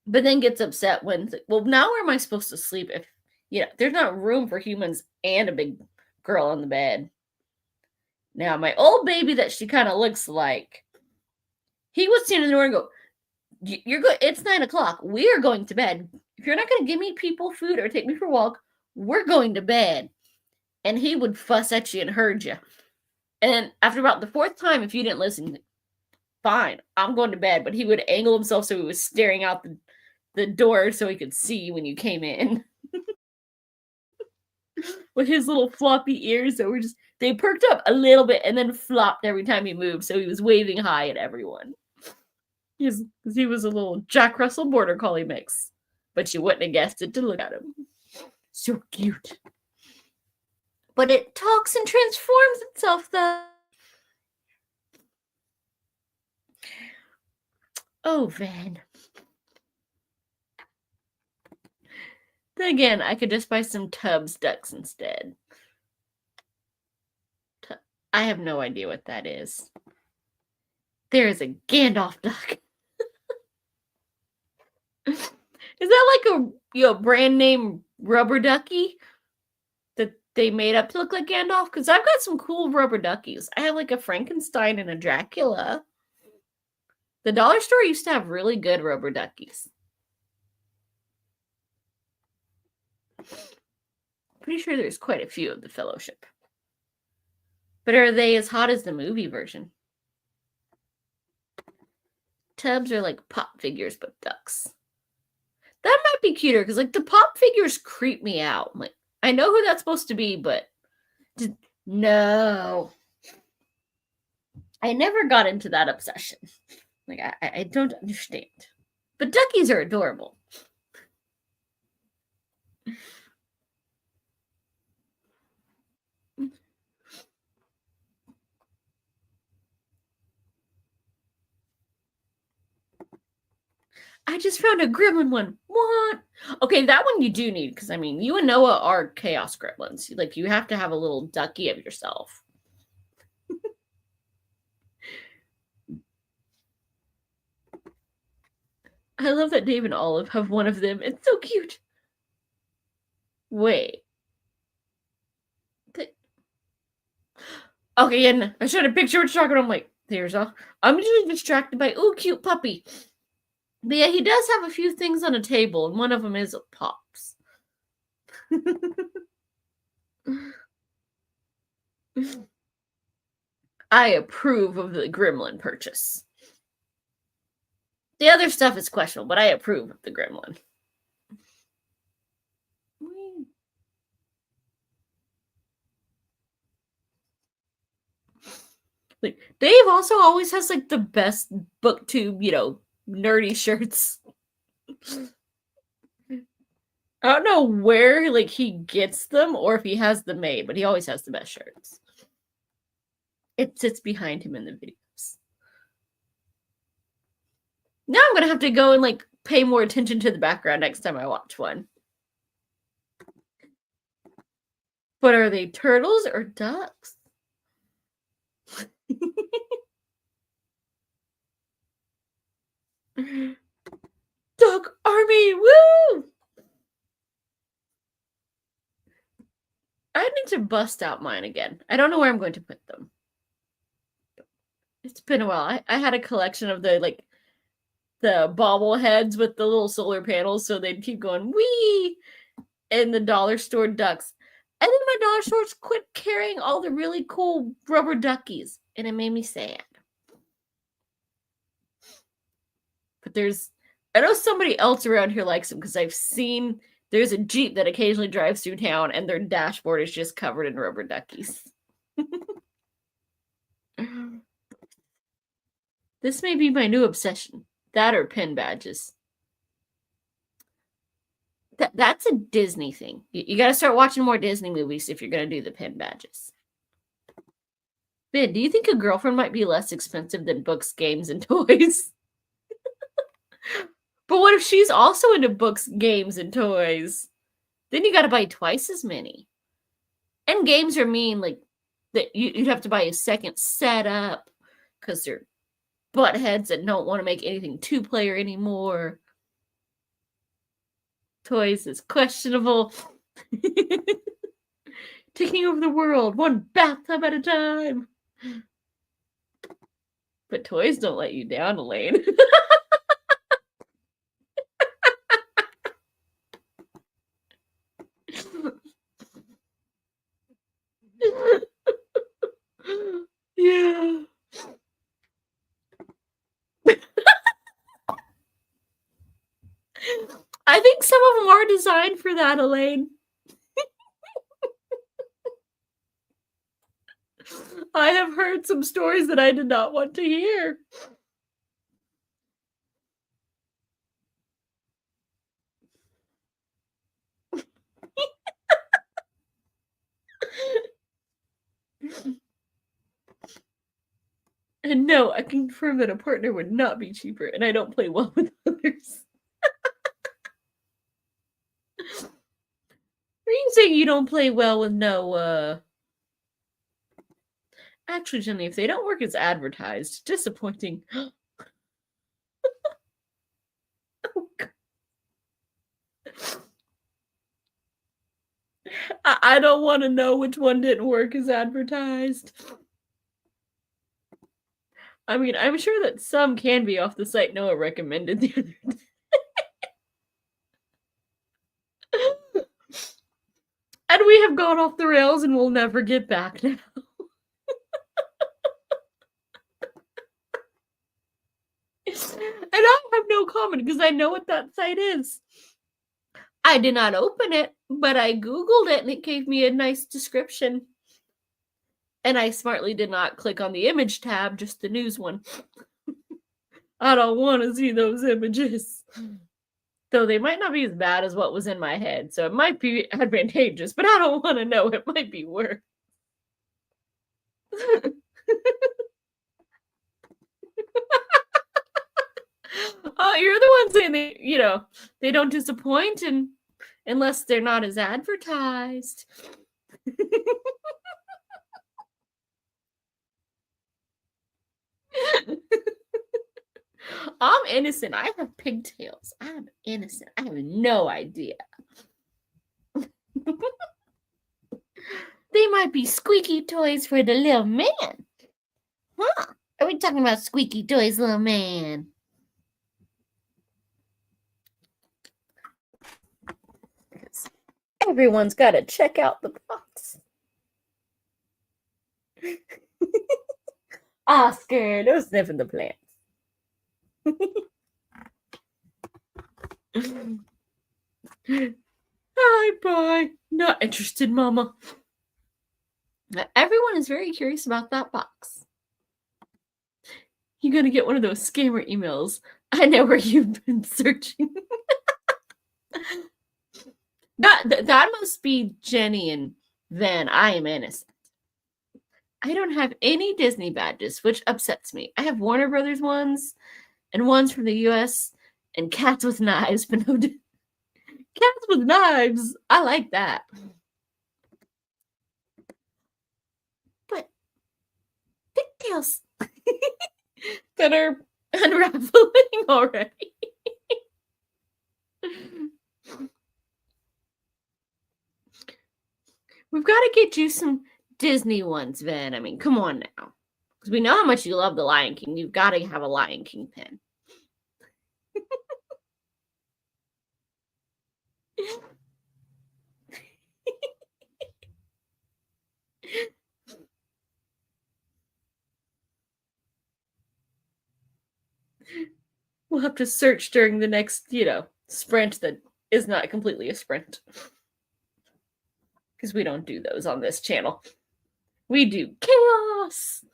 But then gets upset when, well, now where am I supposed to sleep if, there's not room for humans and a big girl on the bed. Now, my old baby that she kind of looks like, he would stand in the door and go, you're good. It's 9 o'clock. We are going to bed. If you're not going to give me people food or take me for a walk, we're going to bed. And he would fuss at you and herd you. And after about the fourth time, if you didn't listen, fine, I'm going to bed. But he would angle himself so he was staring out the door so he could see when you came in. With his little floppy ears that were just, they perked up a little bit and then flopped every time he moved, so he was waving hi at everyone. He was a little Jack Russell Border Collie mix. But you wouldn't have guessed it to look at him. So cute. But it talks and transforms itself, though. Oh, Van. Then again, I could just buy some Tubbs ducks instead. I have no idea what that is. There is a Gandalf duck. Is that like a brand name rubber ducky that they made up to look like Gandalf? Because I've got some cool rubber duckies. I have like a Frankenstein and a Dracula. The dollar store used to have really good rubber duckies. Pretty sure there's quite a few of the Fellowship. But are they as hot as the movie version? Tubbs are like pop figures, but ducks. That might be cuter, because like the pop figures creep me out. Like, I know who that's supposed to be, but no. I never got into that obsession. Like, I don't understand. But duckies are adorable. I just found a gremlin one. What? Okay, that one you do need, because I mean, you and Noah are chaos gremlins. Like, you have to have a little ducky of yourself. I love that Dave and Olive have one of them. It's so cute. Wait. Okay, and I showed a picture what you're talking about. I'm like, there's a. I'm usually distracted by, ooh, cute puppy. But yeah, he does have a few things on a table, and one of them is Pops. I approve of the gremlin purchase. The other stuff is questionable, but I approve of the gremlin. Like, Dave also always has like the best booktube, nerdy shirts. I don't know where like he gets them or if he has them made, but he always has the best shirts. It sits behind him in the videos. Now I'm gonna have to go and like pay more attention to the background next time I watch one. But are they turtles or ducks? Duck Army! Woo! I need to bust out mine again. I don't know where I'm going to put them. It's been a while. I had a collection of the bobbleheads with the little solar panels, so they'd keep going wee in the dollar store ducks. And then my dollar stores quit carrying all the really cool rubber duckies, and it made me sad. But I know somebody else around here likes them because I've seen there's a Jeep that occasionally drives through town and their dashboard is just covered in rubber duckies. This may be my new obsession. That or pin badges. That's a Disney thing. You got to start watching more Disney movies if you're going to do the pin badges. Ben, do you think a girlfriend might be less expensive than books, games, and toys? But what if she's also into books, games, and toys? Then you got to buy twice as many. And games are mean, like, that you'd have to buy a second setup because they're buttheads that don't want to make anything two-player anymore. Toys is questionable. Taking over the world, one bathtub at a time. But toys don't let you down, Elaine. think some of them are designed for that, Elaine. I have heard some stories that I did not want to hear. And no, I can confirm that a partner would not be cheaper, and I don't play well with others. Are you saying you don't play well with no, Actually, Jenny, if they don't work as advertised, disappointing. Oh, God. I don't want to know which one didn't work as advertised. I mean, I'm sure that some can be off the site Noah recommended the other day. And we have gone off the rails and we'll never get back now. And I have no comment because I know what that site is. I did not open it, but I Googled it and it gave me a nice description. And I smartly did not click on the image tab, just the news one. I don't want to see those images. Though they might not be as bad as what was in my head, so it might be advantageous, but I don't want to know. It might be worse. Oh, you're the one saying they don't disappoint unless they're not as advertised. I'm innocent. I have pigtails. I'm innocent. I have no idea. They might be squeaky toys for the little man. Huh? Are we talking about squeaky toys, little man? Everyone's got to check out the box. Oscar, no sniffing the plants. Hi, bye. Not interested, Mama. Everyone is very curious about that box. You're gonna get one of those scammer emails. I know where you've been searching. That must be Jenny and Van. I am innocent. I don't have any Disney badges, which upsets me. I have Warner Brothers ones and ones from the US and cats with knives, but no cats with knives. I like that. But pigtails that are unraveling already. We've got to get you some Disney ones, Vin. I mean, come on now. Because we know how much you love The Lion King. You've got to have a Lion King pin. We'll have to search during the next, sprint that is not completely a sprint. Because we don't do those on this channel. We do chaos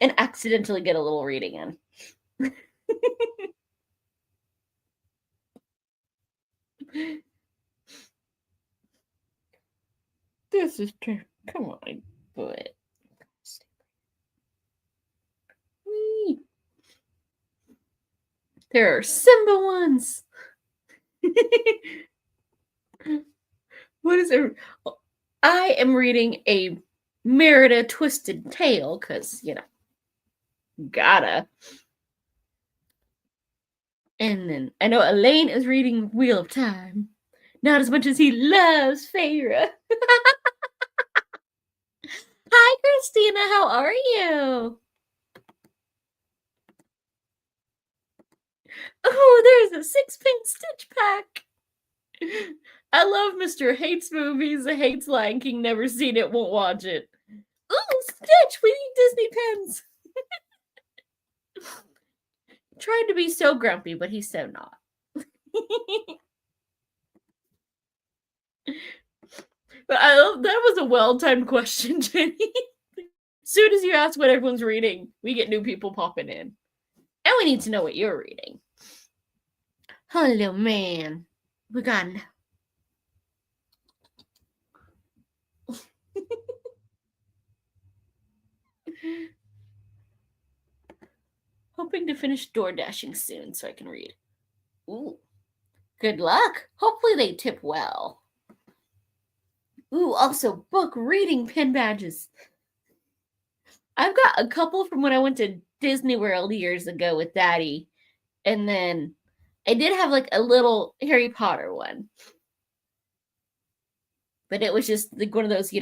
and accidentally get a little reading in. This is true. Come on, but there are Simba ones. What is it? I am reading a Merida Twisted Tale because, gotta. And then I know Elaine is reading Wheel of Time. Not as much as he loves Feyre. Hi, Christina. How are you? Oh, there's a 6-pink Stitch pack. I love Mr. Hates movies, hates Lion King, never seen it, won't watch it. Ooh, Stitch, we need Disney pens. Tried to be so grumpy, but he's so not. But that was a well-timed question, Jenny. As soon as you ask what everyone's reading, we get new people popping in. And we need to know what you're reading. Hello, man. We got... Hoping to finish door dashing soon so I can read. Ooh. Good luck. Hopefully they tip well. Ooh, also book reading pin badges. I've got a couple from when I went to Disney World years ago with Daddy. And then I did have like a little Harry Potter one. But it was just like one of those,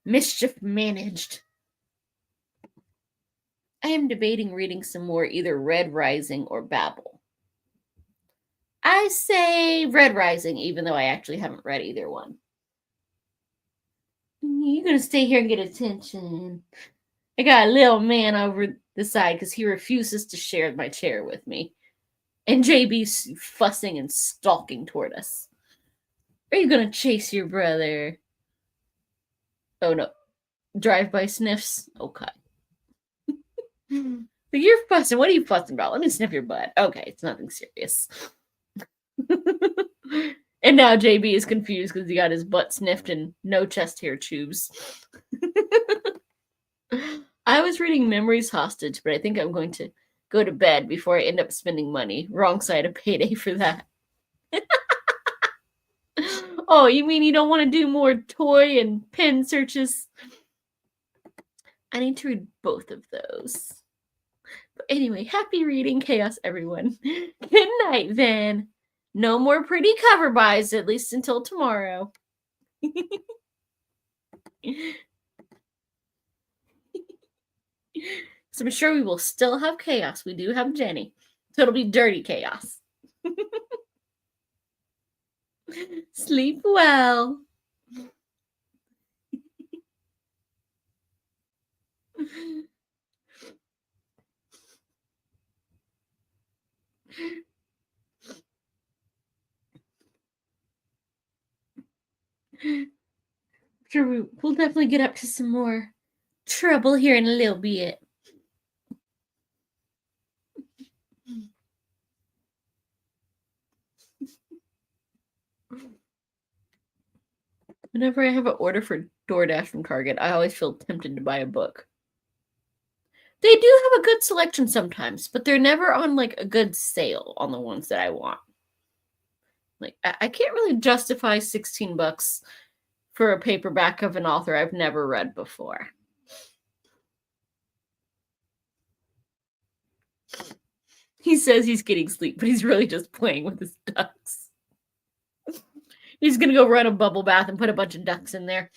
mischief managed. I am debating reading some more, either Red Rising or Babel. I say Red Rising, even though I actually haven't read either one. You're going to stay here and get attention. I got a little man over the side because he refuses to share my chair with me. And JB's fussing and stalking toward us. Are you going to chase your brother? Oh, no. Drive-by sniffs? Okay. You're fussing. What are you fussing about? Let me sniff your butt. Okay, it's nothing serious. And now JB is confused because he got his butt sniffed and no chest hair tubes. I was reading Memories Hostage, but I think I'm going to go to bed before I end up spending money. Wrong side of payday for that. Oh, you mean you don't want to do more toy and pen searches? I need to read both of those. But anyway, happy reading chaos, everyone. Good night, then. No more pretty cover buys, at least until tomorrow. So I'm sure we will still have chaos. We do have Jenny. So it'll be dirty chaos. Sleep well. Sure, we'll definitely get up to some more trouble here in a little bit. Whenever I have an order for DoorDash from Target, I always feel tempted to buy a book. They do have a good selection sometimes, but they're never on like a good sale on the ones that I want. Like I can't really justify $16 for a paperback of an author I've never read before. He says he's getting sleep, but he's really just playing with his ducks. He's gonna go run a bubble bath and put a bunch of ducks in there.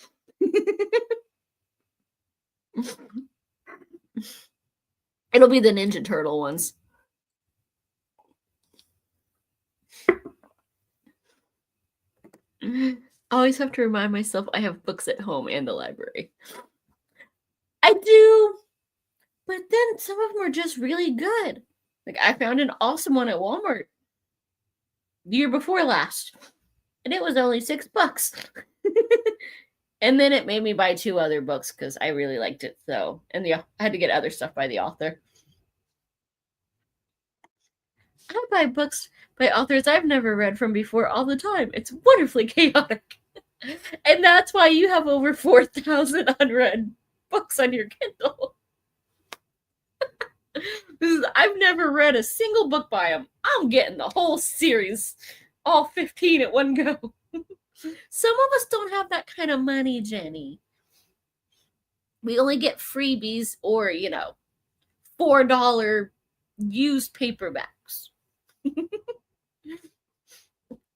It'll be the Ninja Turtle ones. I always have to remind myself I have books at home and the library. I do, but then some of them are just really good. Like I found an awesome one at Walmart the year before last, and it was only $6. And then it made me buy 2 other books because I really liked it. So, and I had to get other stuff by the author. I buy books by authors I've never read from before all the time. It's wonderfully chaotic. And that's why you have over 4,000 unread books on your Kindle. I've never read a single book by them. I'm getting the whole series, all 15 at one go. Some of us don't have that kind of money, Jenny. We only get freebies or, $4 used paperbacks.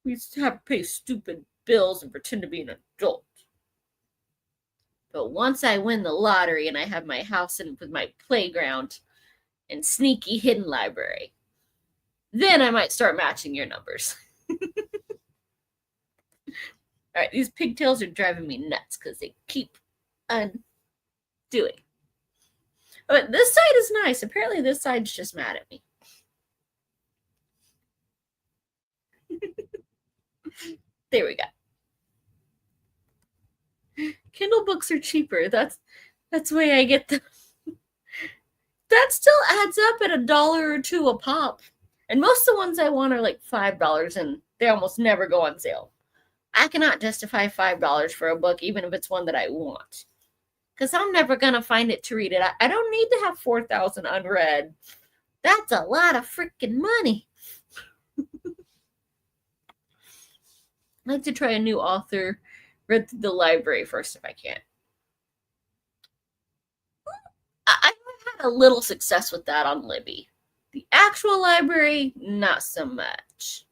We used to have to pay stupid bills and pretend to be an adult. But once I win the lottery and I have my house and with my playground and sneaky hidden library, then I might start matching your numbers. All right, these pigtails are driving me nuts because they keep undoing. But this side is nice. Apparently this side's just mad at me. There we go. Kindle books are cheaper. That's the way I get them. That still adds up at $1 or $2 a pop. And most of the ones I want are like $5, and they almost never go on sale. I cannot justify $5 for a book, even if it's one that I want. Because I'm never going to find it to read it. I don't need to have 4,000 unread. That's a lot of freaking money. I'd like to try a new author, read through the library first if I can. I've had a little success with that on Libby. The actual library, not so much.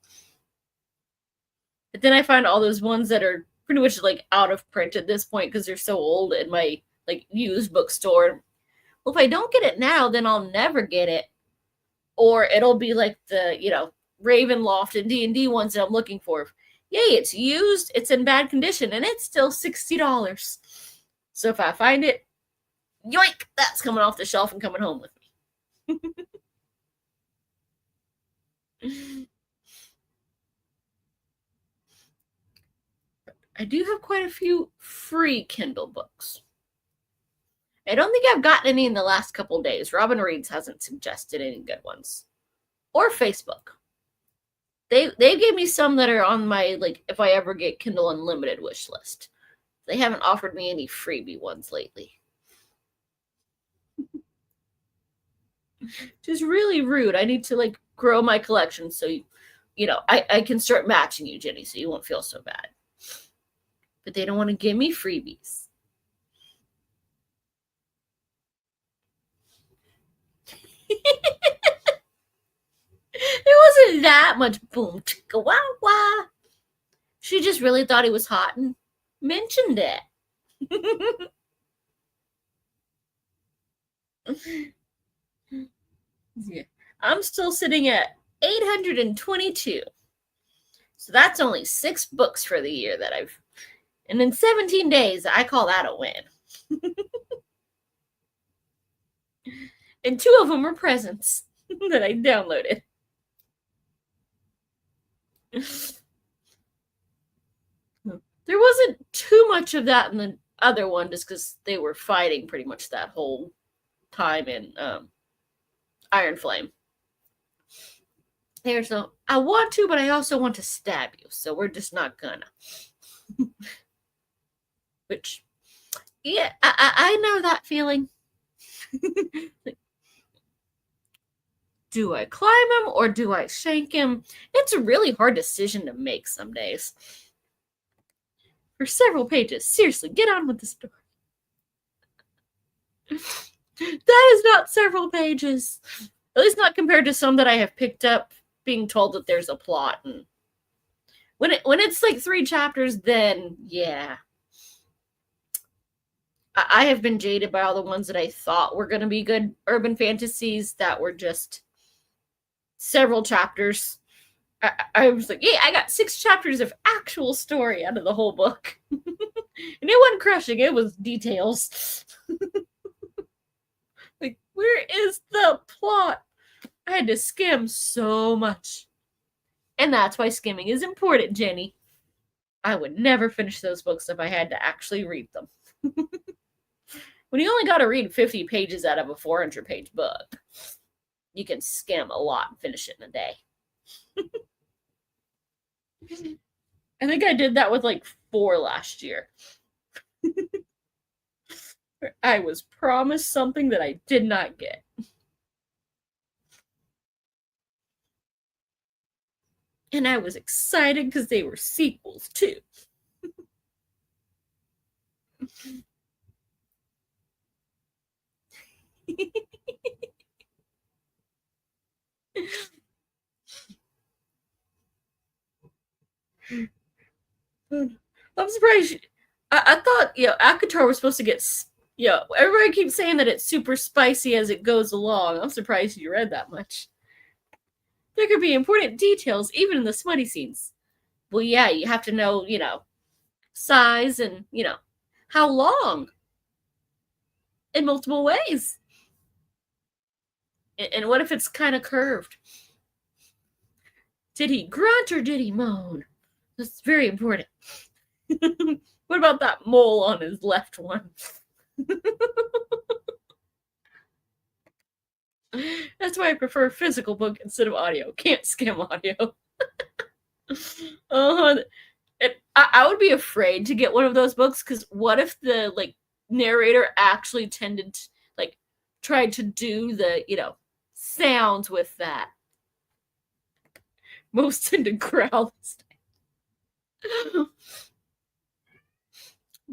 But then I find all those ones that are pretty much like out of print at this point because they're so old in my like used bookstore. Well, if I don't get it now, then I'll never get it. Or it'll be like the, Ravenloft and D&D ones that I'm looking for. Yay, it's used, it's in bad condition, and it's still $60. So if I find it, yoink, that's coming off the shelf and coming home with me. I do have quite a few free Kindle books. I don't think I've gotten any in the last couple days. Robin Reeds hasn't suggested any good ones. Or Facebook. They gave me some that are on my, like, if I ever get Kindle Unlimited wish list. They haven't offered me any freebie ones lately. Which is really rude. I need to, like, grow my collection so, I can start matching you, Jenny, so you won't feel so bad. But they don't want to give me freebies. It wasn't that much boom chicka wah wah. She just really thought he was hot and mentioned it. Yeah. I'm still sitting at 822. So that's only 6 books for the year that I've... And in 17 days, I call that a win. And 2 of them were presents that I downloaded. There wasn't too much of that in the other one just because they were fighting pretty much that whole time in Iron Flame. There's I want to, but I also want to stab you, so we're just not gonna. Which, yeah, I know that feeling. Do I climb him or do I shank him? It's a really hard decision to make some days. For several pages. Seriously, get on with the story. That is not several pages. At least not compared to some that I have picked up being told that there's a plot. And when it's like 3 chapters, then yeah. I have been jaded by all the ones that I thought were going to be good urban fantasies that were just several chapters. I was like, yeah, I got 6 chapters of actual story out of the whole book. And it wasn't crushing, it was details. Like, where is the plot? I had to skim so much. And that's why skimming is important, Jenny. I would never finish those books if I had to actually read them. When you only got to read 50 pages out of a 400-page book, you can skim a lot and finish it in a day. I think I did that with like 4 last year. I was promised something that I did not get. And I was excited because they were sequels too. I'm surprised. I thought, Akatar was supposed to get, everybody keeps saying that it's super spicy as it goes along. I'm surprised you read that much. There could be important details even in the smutty scenes. Well, yeah, you have to know, size and, how long in multiple ways. And what if it's kind of curved? Did he grunt or did he moan? That's very important. What What about that mole on his left one? That's why I prefer a physical book instead of audio. Can't skim audio. uh, I would be afraid to get one of those books because what if the narrator actually tended to tried to do the sounds with that? Most tend to growl.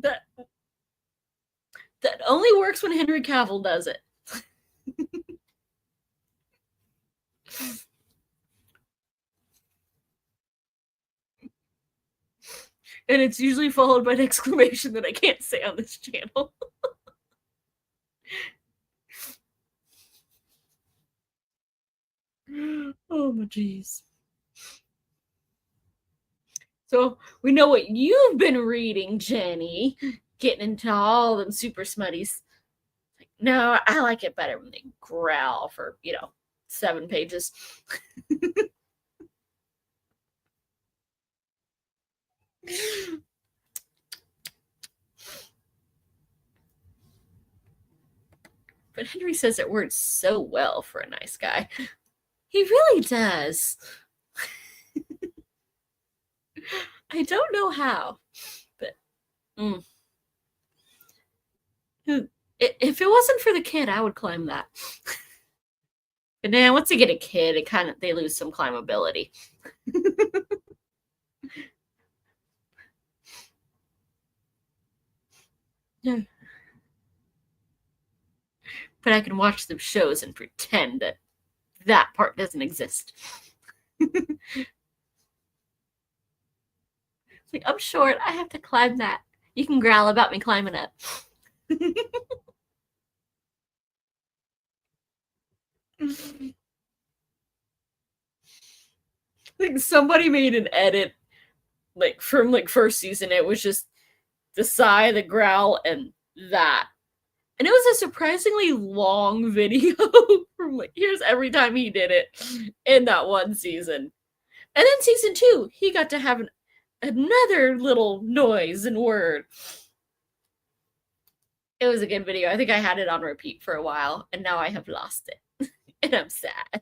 that that only works when Henry Cavill does it. And it's usually followed by an exclamation that I can't say on this channel. Oh my jeez. So we know what you've been reading, Jenny. Getting into all them super smutties. No, I like it better when they growl for 7 pages. But Henry says it works so well for a nice guy. He really does. I don't know how, but if it wasn't for the kid, I would climb that. But then once they get a kid, they lose some climbability. Yeah. But I can watch the shows and pretend that part doesn't exist. Like, I'm short. I have to climb that. You can growl about me climbing up. Somebody made an edit from first season. It was just the sigh, the growl, and that. And it was a surprisingly long video from here's every time he did it in that one season. And then season 2, he got to have another little noise and word. It was a good video. I think I had it on repeat for a while, and now I have lost it. And I'm sad.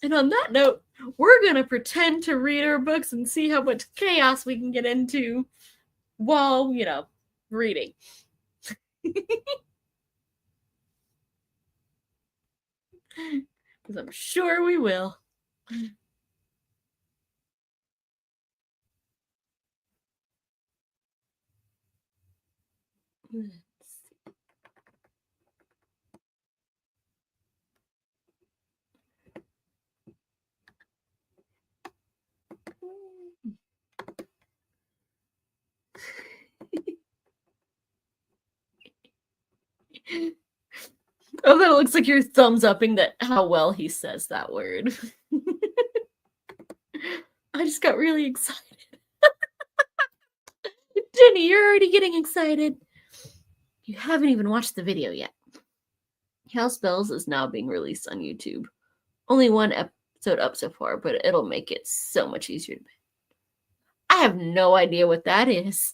And on that note, we're going to pretend to read our books and see how much chaos we can get into while, reading. Because I'm sure we will. Oh, that looks like you're thumbs upping that how well he says that word. I just got really excited. Jenny, you're already getting excited. You haven't even watched the video yet. House Bells is now being released on YouTube. Only one episode up so far, but it'll make it so much easier to. I have no idea what that is.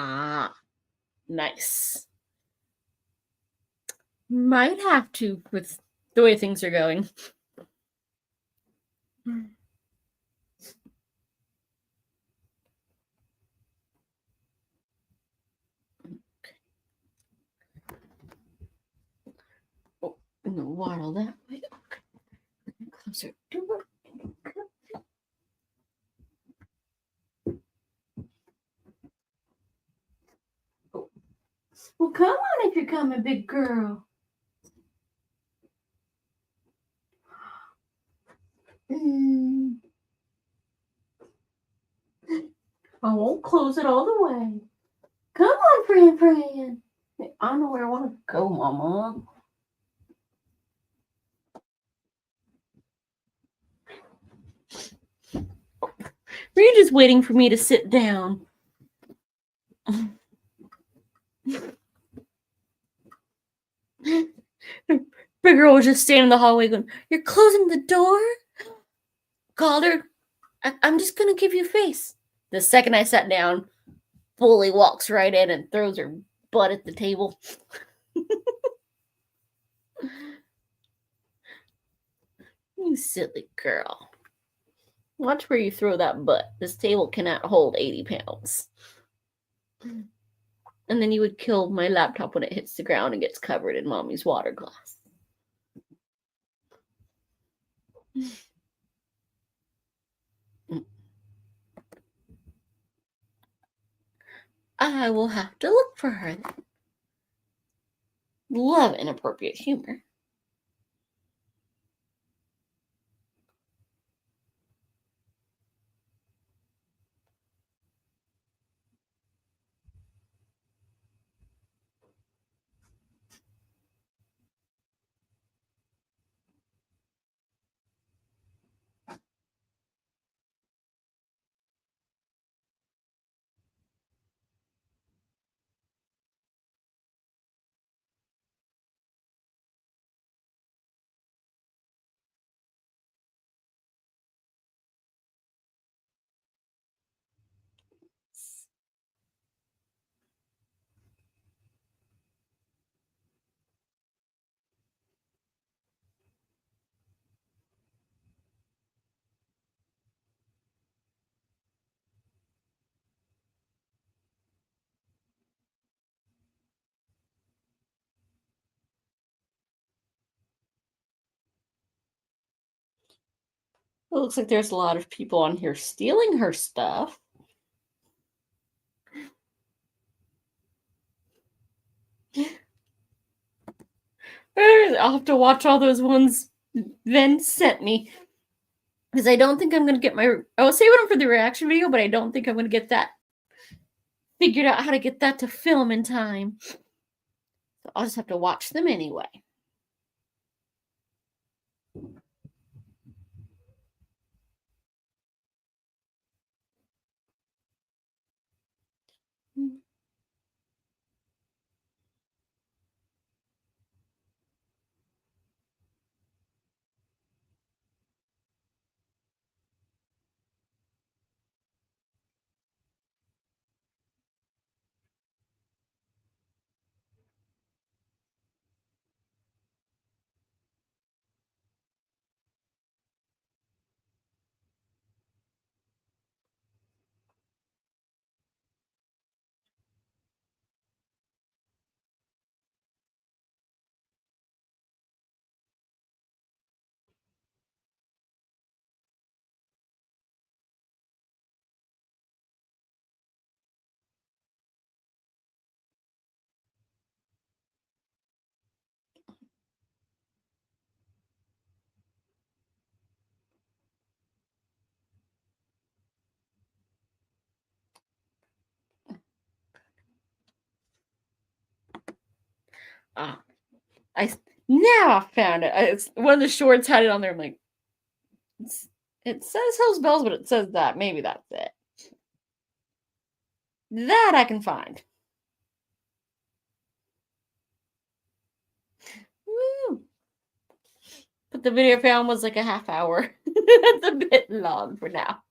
Ah, nice. Might have to with the way things are going. Oh, I'm gonna waddle that way. Okay. Closer. Oh. Well, come on if you're coming, big girl. I won't close it all the way. Come on, Fran. I know where I want to go, Mama. Were you just waiting for me to sit down? Big girl was just standing in the hallway going, "You're closing the door?" Called her. I'm just going to give you a face. The second I sat down, fully walks right in and throws her butt at the table. You silly girl. Watch where you throw that butt. This table cannot hold 80 pounds. And then you would kill my laptop when it hits the ground and gets covered in Mommy's water glass. I will have to look for her. Love inappropriate humor. It looks like there's a lot of people on here stealing her stuff. I'll have to watch all those ones Ven sent me. Because I don't think I'm going to get my... I was saving them for the reaction video, but I don't think I'm going to get that... Figured out how to get that to film in time. So I'll just have to watch them anyway. Ah, now I found it. It's one of the shorts had it on there. I'm like, it says Hell's Bells, but it says that. Maybe that's it. That I can find. Woo! But the video found was like a half hour. It's a bit long for now.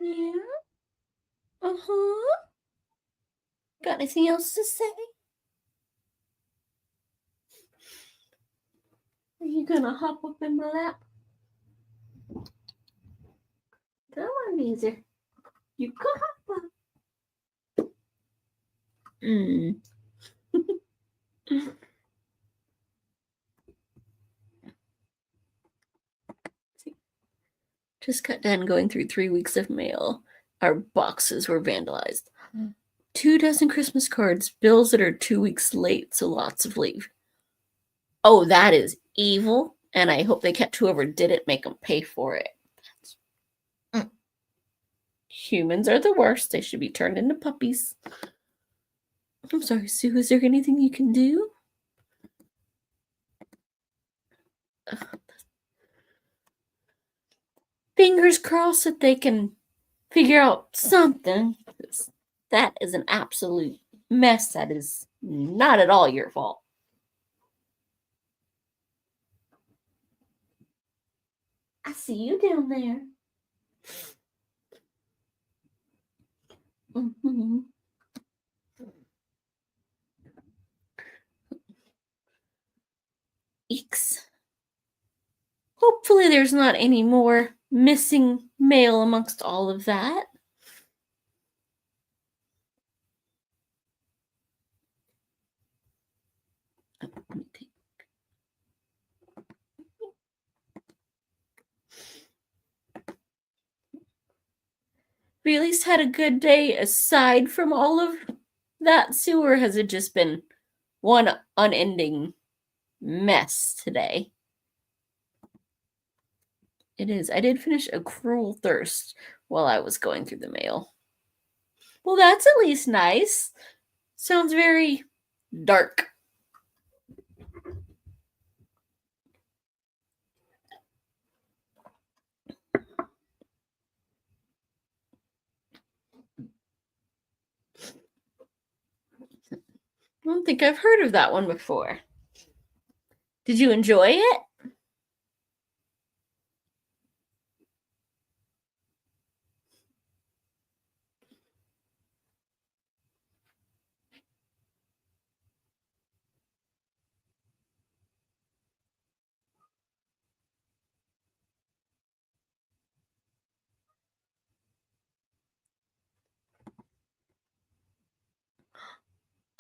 Yeah? Uh-huh. Got anything else to say? Are you gonna hop up in my lap? Come on, Beezer. You go hop up. Mm. Just got done going through 3 weeks of mail. Our boxes were vandalized. 2 dozen Christmas cards, bills that are 2 weeks late, so lots of leave. Oh, that is evil, and I hope they catch whoever did it, make them pay for it. Mm. Humans are the worst. They should be turned into puppies. I'm sorry, Sue. Is there anything you can do? Fingers crossed that they can figure out something. That is an absolute mess. That is not at all your fault. I see you down there. Mm-hmm. Eeks. Hopefully there's not any more missing mail amongst all of that. We at least had a good day aside from all of that sewer. Has it just been one unending mess today? It is. I did finish A Cruel Thirst while I was going through the mail. Well, that's at least nice. Sounds very dark. I don't think I've heard of that one before. Did you enjoy it?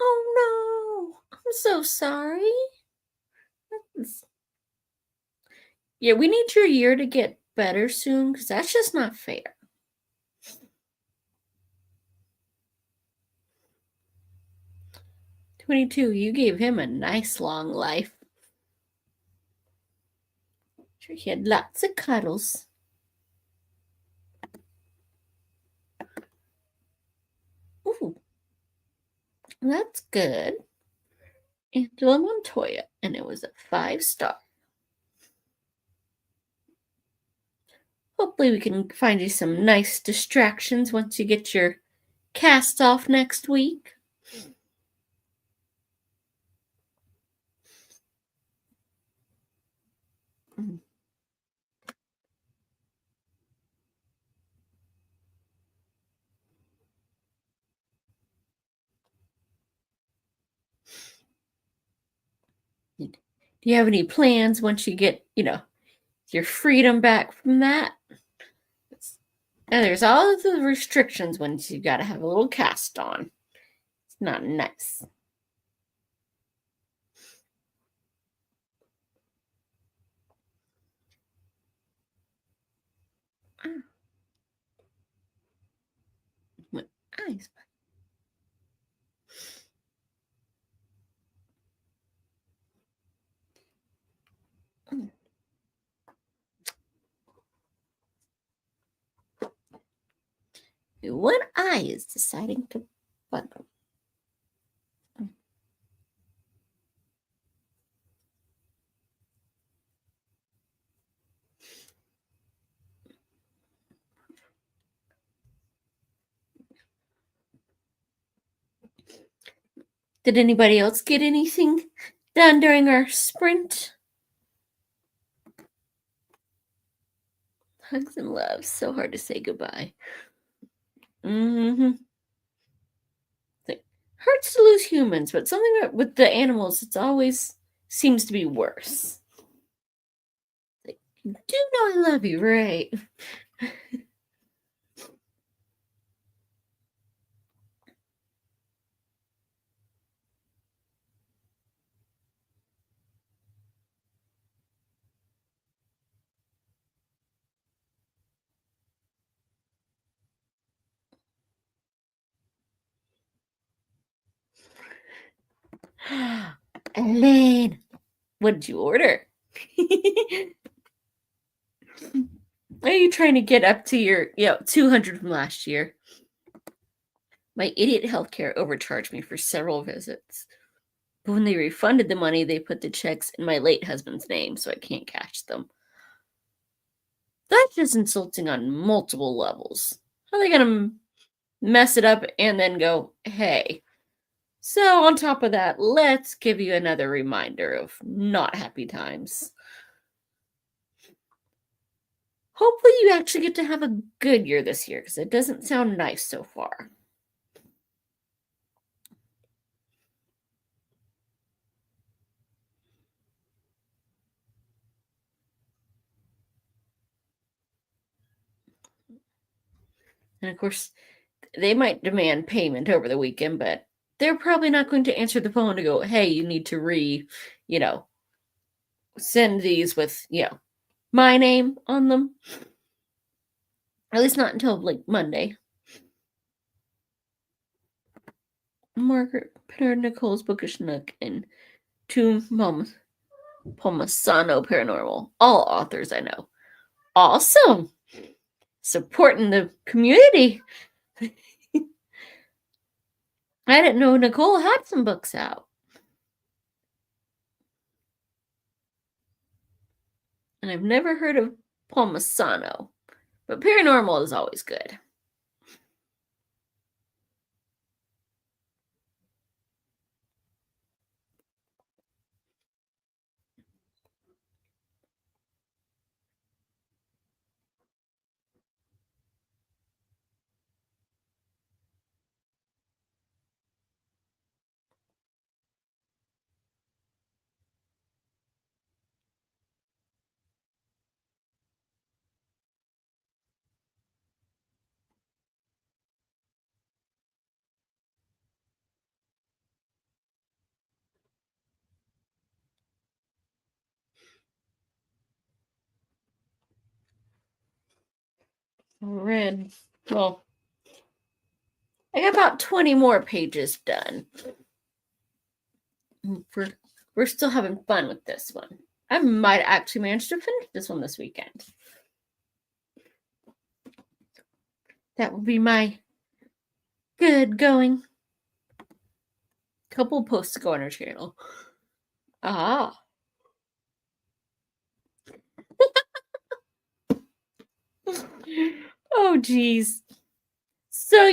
Oh no, I'm so sorry. Yeah, we need your year to get better soon because that's just not fair. 22, you gave him a nice long life. Sure, he had lots of cuddles. Ooh, that's good. Angela Montoya, and it was a 5-star. Hopefully, we can find you some nice distractions once you get your cast off next week. Do you have any plans once you get, your freedom back from that? And there's all of the restrictions once you got to have a little cast on. It's not nice. My eyes. One eye is deciding to bundle. Did anybody else get anything done during our sprint? Hugs and love. So hard to say goodbye. Mm-hmm. Like, hurts to lose humans, but something with the animals, it's always seems to be worse. Like, you do know I love you, right? Elaine, what did you order? Are you trying to get up to your 200 from last year? My idiot healthcare overcharged me for several visits. But when they refunded the money, they put the checks in my late husband's name, so I can't cash them. That's just insulting on multiple levels. How are they going to mess it up and then go, hey? So, on top of that, let's give you another reminder of not happy times. Hopefully, you actually get to have a good year this year, because it doesn't sound nice so far. And of course, they might demand payment over the weekend, but they're probably not going to answer the phone to go, hey, you need to you know, send these with, my name on them. At least not until like Monday. Margaret Pinner Nicole's Bookish Nook and Two Moms Palmasano Paranormal. All authors I know. Awesome. Supporting the community. I didn't know Nicole had some books out. And I've never heard of Palmasano. But paranormal is always good. Read. Well, I got about 20 more pages done. We're still having fun with this one. I might actually manage to finish this one this weekend. That will be my good going. Couple posts to go on our channel. Ah. Oh, geez. So,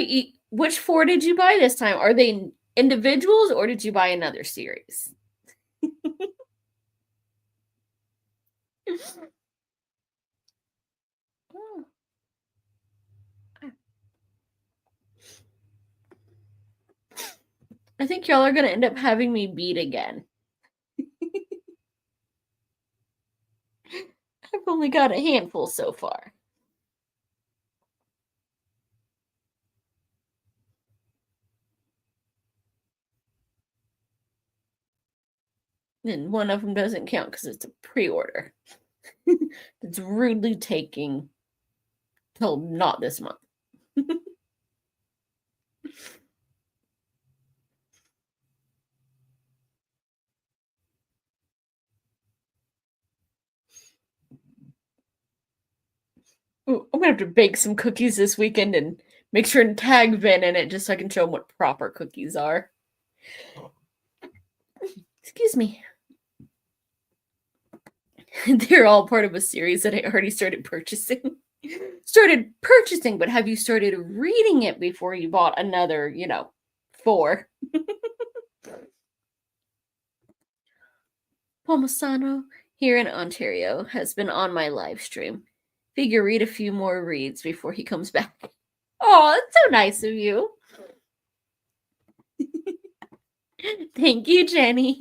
which four did you buy this time? Are they individuals or did you buy another series? Oh. I think y'all are going to end up having me beat again. I've only got a handful so far. And one of them doesn't count because it's a pre-order. It's rudely taking till not this month. Ooh, I'm gonna have to bake some cookies this weekend and make sure and tag Vin in it just so I can show him what proper cookies are. Excuse me. They're all part of a series that I already started purchasing. But have you started reading it before you bought another, 4? Palmasano here in Ontario has been on my live stream. Figure read a few more reads before he comes back. Oh, that's so nice of you. Thank you, Jenny.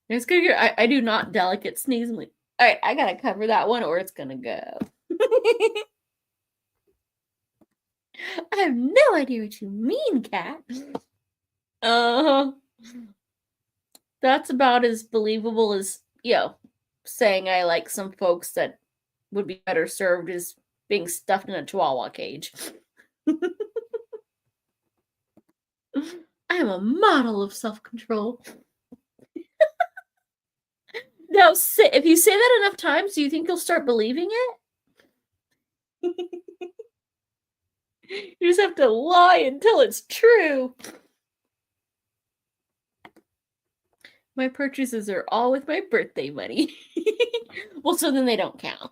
It's good. I do not delicate sneeze. I'm like, all right, I gotta cover that one, or it's gonna go. I have no idea what you mean, cat. That's about as believable as, saying I like some folks that would be better served as being stuffed in a chihuahua cage. I am a model of self-control. Now, if you say that enough times, do you think you'll start believing it? You just have to lie until it's true. My purchases are all with my birthday money. Well, so then they don't count.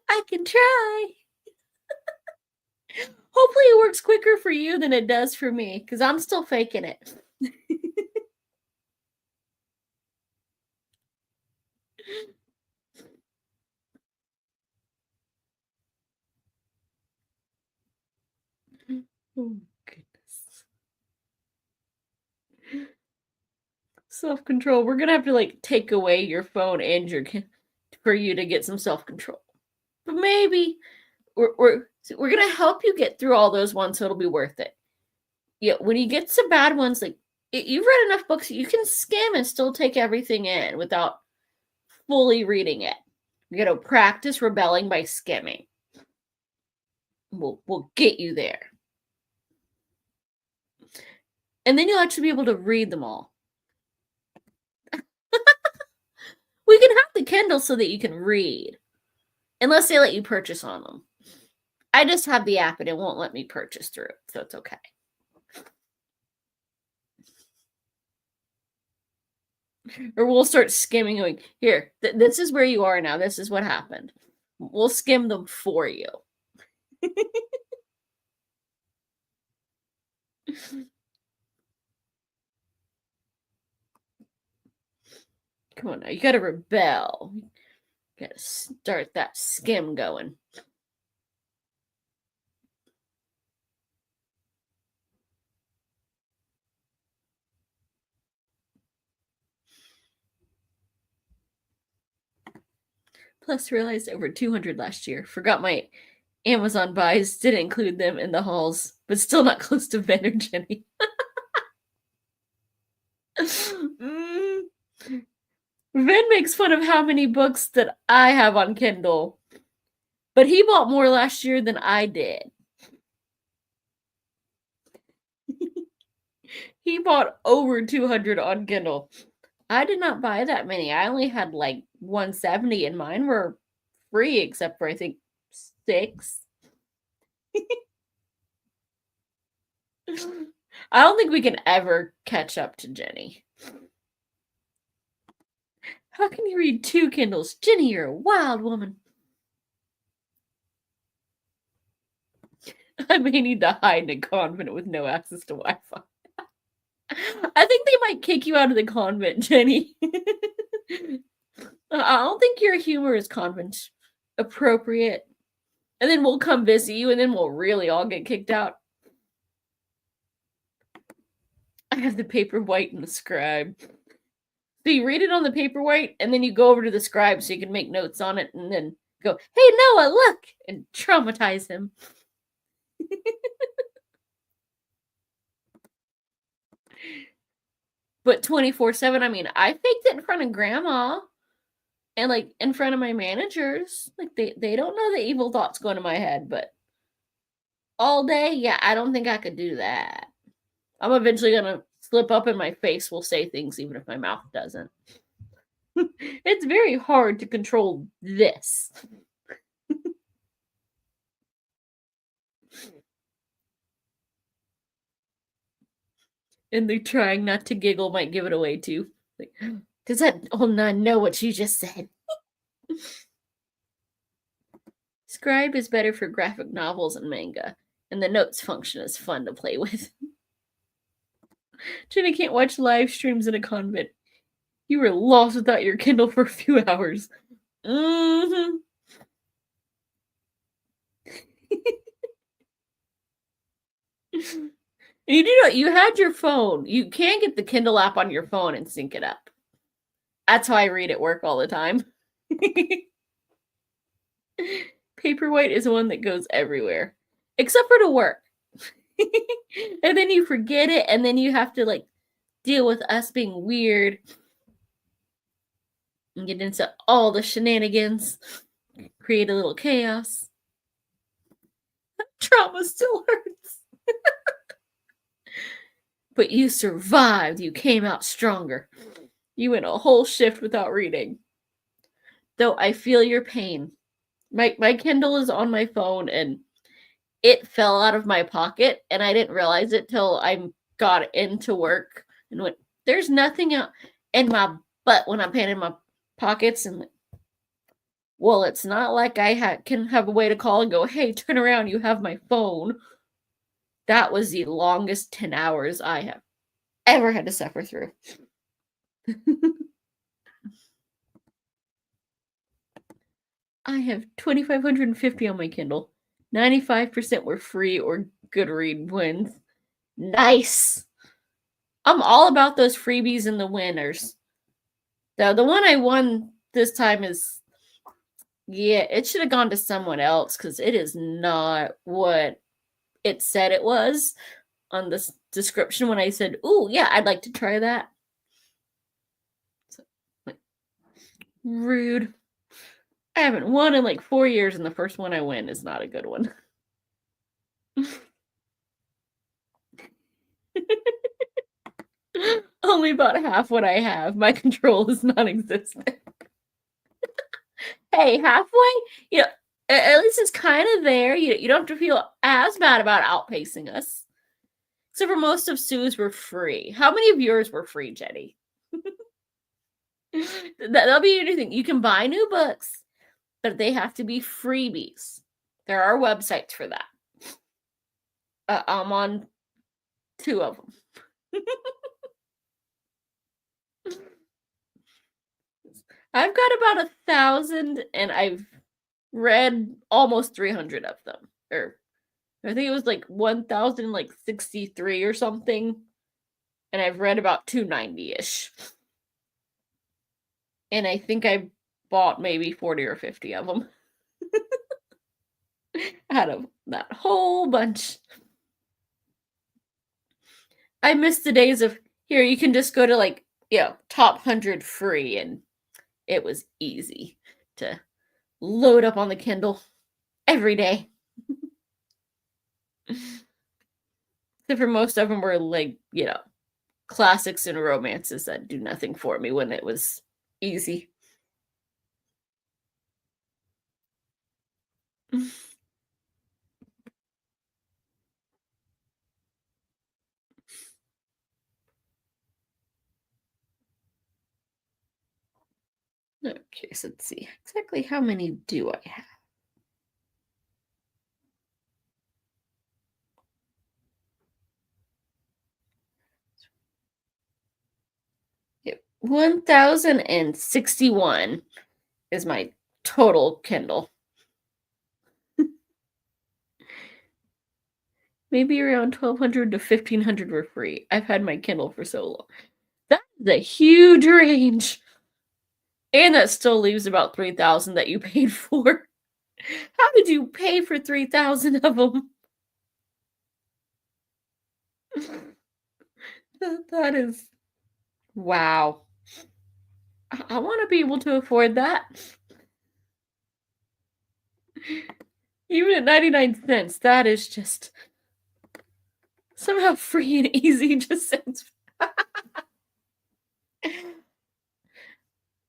I can try. Hopefully it works quicker for you than it does for me, because I'm still faking it. Oh, goodness. Self-control. We're gonna have to take away your phone and for you to get some self-control. But maybe we're gonna help you get through all those ones, so it'll be worth it. Yeah, when you get some bad ones, you've read enough books, you can skim and still take everything in without fully reading it. You gotta practice rebelling by skimming. We'll get you there. And then you'll actually be able to read them all. We can have the Kindle so that you can read. Unless they let you purchase on them. I just have the app and it won't let me purchase through it, so it's okay. Or we'll start skimming, going, here, this is where you are now. This is what happened. We'll skim them for you. Come on now, you gotta rebel. You gotta start that skim going. Plus, realized over 200 last year. Forgot my Amazon buys, didn't include them in the hauls, but still not close to Ben or Jenny. Ben makes fun of how many books that I have on Kindle, but he bought more last year than I did. He bought over 200 on Kindle. I did not buy that many. I only had 170, and mine were free except for, I think, 6. I don't think we can ever catch up to Jenny. How can you read 2 Kindles? Jenny, you're a wild woman. I may need to hide in a convent with no access to Wi-Fi. I think they might kick you out of the convent, Jenny. I don't think your humor is convent appropriate. And then we'll come visit you, and then we'll really all get kicked out. I have the Paperwhite and the Scribe. So you read it on the Paperwhite, and then you go over to the Scribe so you can make notes on it, and then go, hey, Noah, look! And traumatize him. But 24/7, I mean, I faked it in front of Grandma. And in front of my managers. They don't know the evil thoughts going to my head, but all day, yeah, I don't think I could do that. I'm eventually gonna slip up and my face will say things even if my mouth doesn't. It's very hard to control this. And they're trying not to giggle might give it away too. Does that old nun know what you just said? Scribe is better for graphic novels and manga, and the notes function is fun to play with. Jenny can't watch live streams in a convent. You were lost without your Kindle for a few hours. Mm-hmm. You do know you had your phone. You can get the Kindle app on your phone and sync it up. That's how I read at work all the time. Paperwhite is one that goes everywhere, except for to work. And then you forget it, and then you have to like deal with us being weird and get into all the shenanigans, create a little chaos. Trauma still hurts. But you survived. You came out stronger. You went a whole shift without reading. Though I feel your pain. My Kindle is on my phone and it fell out of my pocket and I didn't realize it till I got into work and went, there's nothing in my butt when I'm panning my pockets and well, it's not like I can have a way to call and go, hey, turn around, you have my phone. That was the longest 10 hours I have ever had to suffer through. I have 2,550 on my Kindle. 95% were free or good read wins. Nice. I'm all about those freebies and the winners. The one I won this time is, yeah, it should have gone to someone else because it is not what it said it was on the description when I said, ooh, yeah, I'd like to try that. So, rude. I haven't won in like 4 years, and the first one I win is not a good one. Only about half what I have. My control is non-existent. Hey, halfway? You know, at least it's kind of there. You don't have to feel as bad about outpacing us. Except for most of Sue's were free. How many of yours were free, Jenny? That'll be anything. You can buy new books, but they have to be freebies. There are websites for that. I'm on 2 of them. I've got about 1,000, and I've read almost 300 of them. Or I think it was like 1,063 or something, and I've read about 290-ish. And I think I bought maybe 40 or 50 of them out of that whole bunch. I miss the days of here. You can just go to like top 100 free, and it was easy to load up on the Kindle every day. Except for most of them were like classics and romances that do nothing for me when it was easy. Okay, so let's see. Exactly how many do I have? Yep. 1,061 is my total Kindle. Maybe around 1,200 to 1,500 were free. I've had my Kindle for so long. That is a huge range. And that still leaves about 3,000 that you paid for. How did you pay for 3,000 of them? That is wow. I want to be able to afford that. Even at 99 cents, that is just somehow free and easy. Just sounds.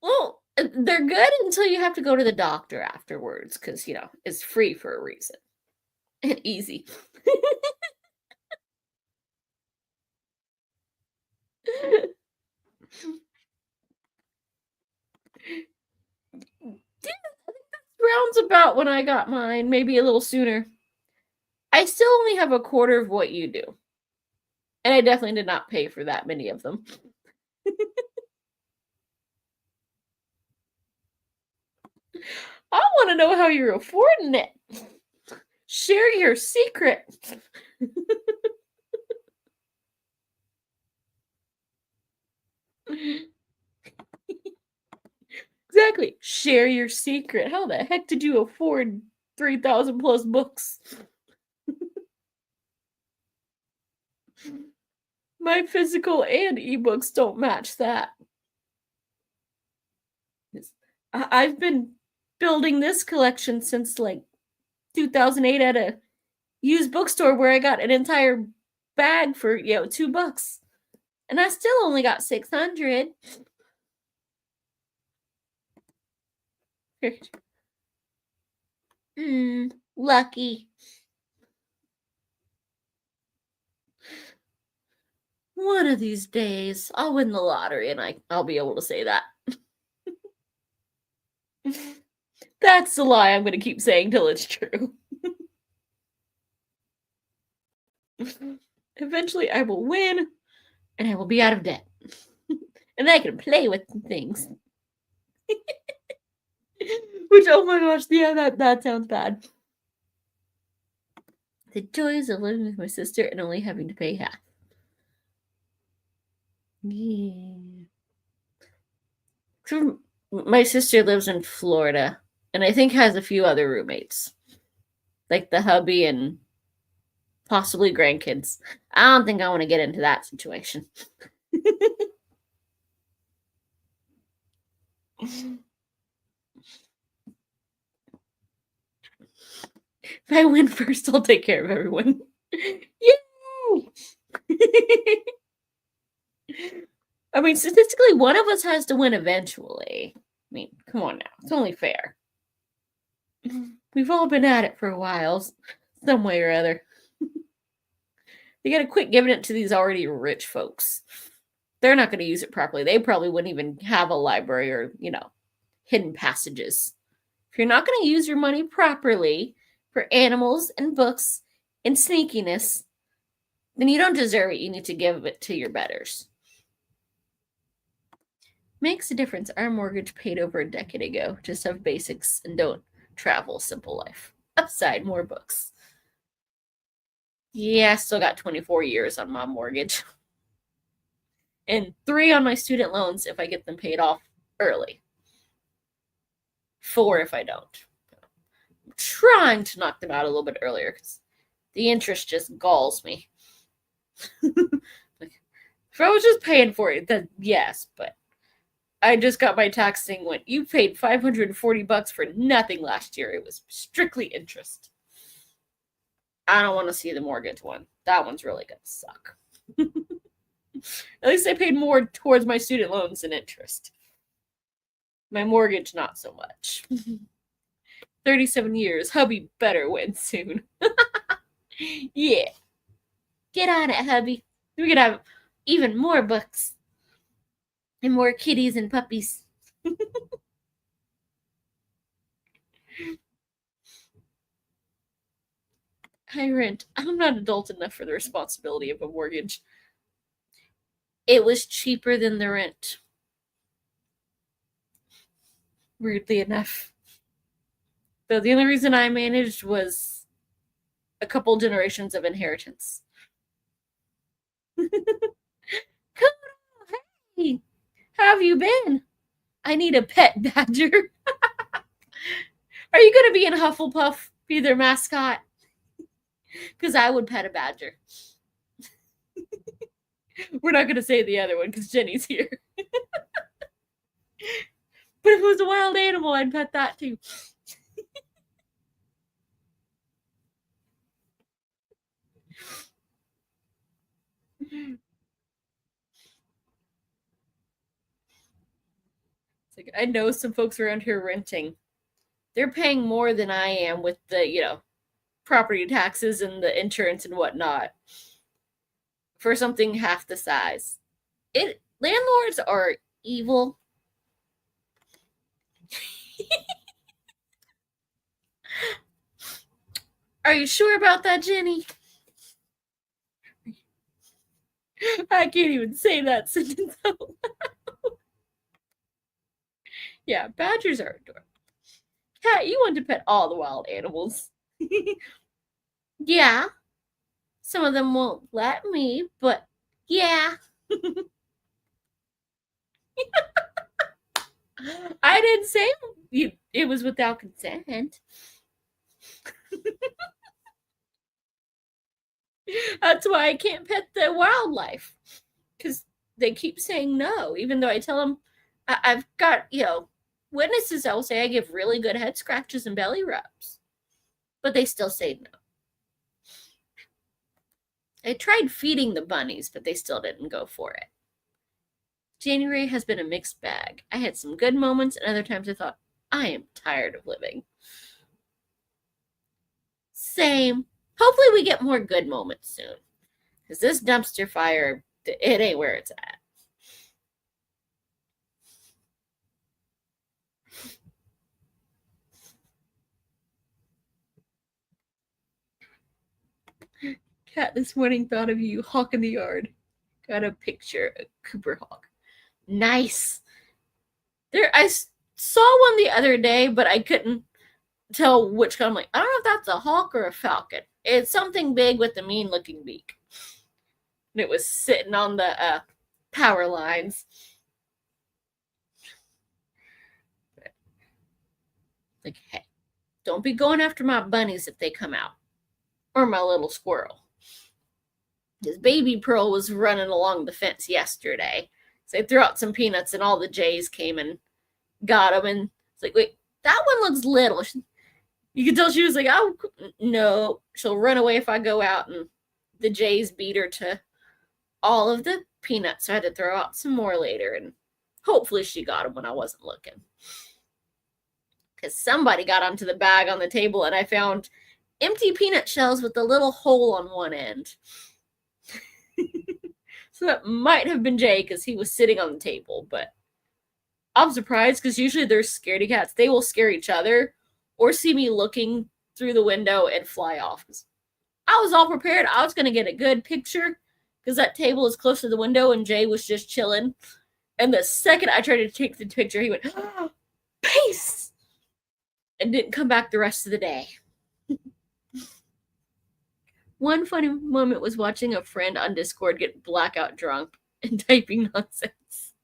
Well, they're good until you have to go to the doctor afterwards because, it's free for a reason. And easy. Rounds about when I got mine, maybe a little sooner. I still only have a quarter of what you do. And I definitely did not pay for that many of them. I want to know how you're affording it. Share your secret. Exactly. Share your secret. How the heck did you afford 3,000 plus books? My physical and ebooks don't match that. I've been building this collection since like 2008 at a used bookstore where I got an entire bag for, $2. And I still only got 600. Lucky. One of these days, I'll win the lottery and I'll be able to say that. That's the lie I'm going to keep saying till it's true. Eventually, I will win and I will be out of debt. And I can play with things. Which, oh my gosh, yeah, that sounds bad. The joys of living with my sister and only having to pay half. Yeah. So my sister lives in Florida and I think has a few other roommates. Like the hubby and possibly grandkids. I don't think I want to get into that situation. If I win first, I'll take care of everyone. Yay! I mean, statistically, one of us has to win eventually. I mean, come on now. It's only fair. We've all been at it for a while, some way or other. You gotta quit giving it to these already rich folks. They're not going to use it properly. They probably wouldn't even have a library or, hidden passages. If you're not going to use your money properly for animals and books and sneakiness, then you don't deserve it. You need to give it to your betters. Makes a difference. Our mortgage paid over a decade ago. Just have basics and don't travel. Simple life. Upside, more books. Yeah, I still got 24 years on my mortgage. And 3 on my student loans if I get them paid off early. 4 if I don't. I'm trying to knock them out a little bit earlier because the interest just galls me. If I was just paying for it, then yes, but I just got my tax thing went, you paid $540 for nothing last year. It was strictly interest. I don't want to see the mortgage one. That one's really going to suck. At least I paid more towards my student loans than interest. My mortgage, not so much. 37 years. Hubby better win soon. Yeah. Get on it, hubby. We're going to have even more books. And more kitties and puppies. I rent. I'm not adult enough for the responsibility of a mortgage. It was cheaper than the rent. Weirdly enough. Though the only reason I managed was a couple generations of inheritance. Cool. Hey, how have you been? I need a pet badger. Are you going to be in Hufflepuff? Be their mascot? Because I would pet a badger. We're not going to say the other one because Jenny's here. But if it was a wild animal, I'd pet that too. It's like, I know some folks around here renting. They're paying more than I am with the, property taxes and the insurance and whatnot for something half the size. Landlords are evil. Are you sure about that, Jenny? I can't even say that sentence out loud. Yeah, badgers are adorable. Pat, you want to pet all the wild animals. Yeah. Some of them won't let me, but yeah. I didn't say it was without consent. That's why I can't pet the wildlife. Because they keep saying no, even though I tell them I've got, witnesses that will say I give really good head scratches and belly rubs. But they still say no. I tried feeding the bunnies, but they still didn't go for it. January has been a mixed bag. I had some good moments, and other times I thought, I am tired of living. Same. Hopefully we get more good moments soon. Because this dumpster fire, it ain't where it's at. Cat this morning thought of you, hawk in the yard. Got a picture, a Cooper hawk. Nice. I saw one the other day, but I couldn't tell which kind. I'm like, I don't know if that's a hawk or a falcon. It's something big with a mean looking beak. And it was sitting on the power lines. Like, hey, don't be going after my bunnies if they come out. Or my little squirrel. His baby Pearl was running along the fence yesterday. So they threw out some peanuts and all the jays came and got him. And it's like, wait, that one looks little. You could tell she was like, oh, no. She'll run away if I go out. And the jays beat her to all of the peanuts. So I had to throw out some more later. And hopefully she got them when I wasn't looking. Because somebody got onto the bag on the table and I found empty peanut shells with a little hole on one end. So that might have been Jay because he was sitting on the table, but I'm surprised because usually they're scaredy cats. They will scare each other or see me looking through the window and fly off. I was all prepared. I was going to get a good picture because that table is close to the window and Jay was just chilling. And the second I tried to take the picture, he went, oh, peace! And didn't come back the rest of the day. One funny moment was watching a friend on Discord get blackout drunk and typing nonsense.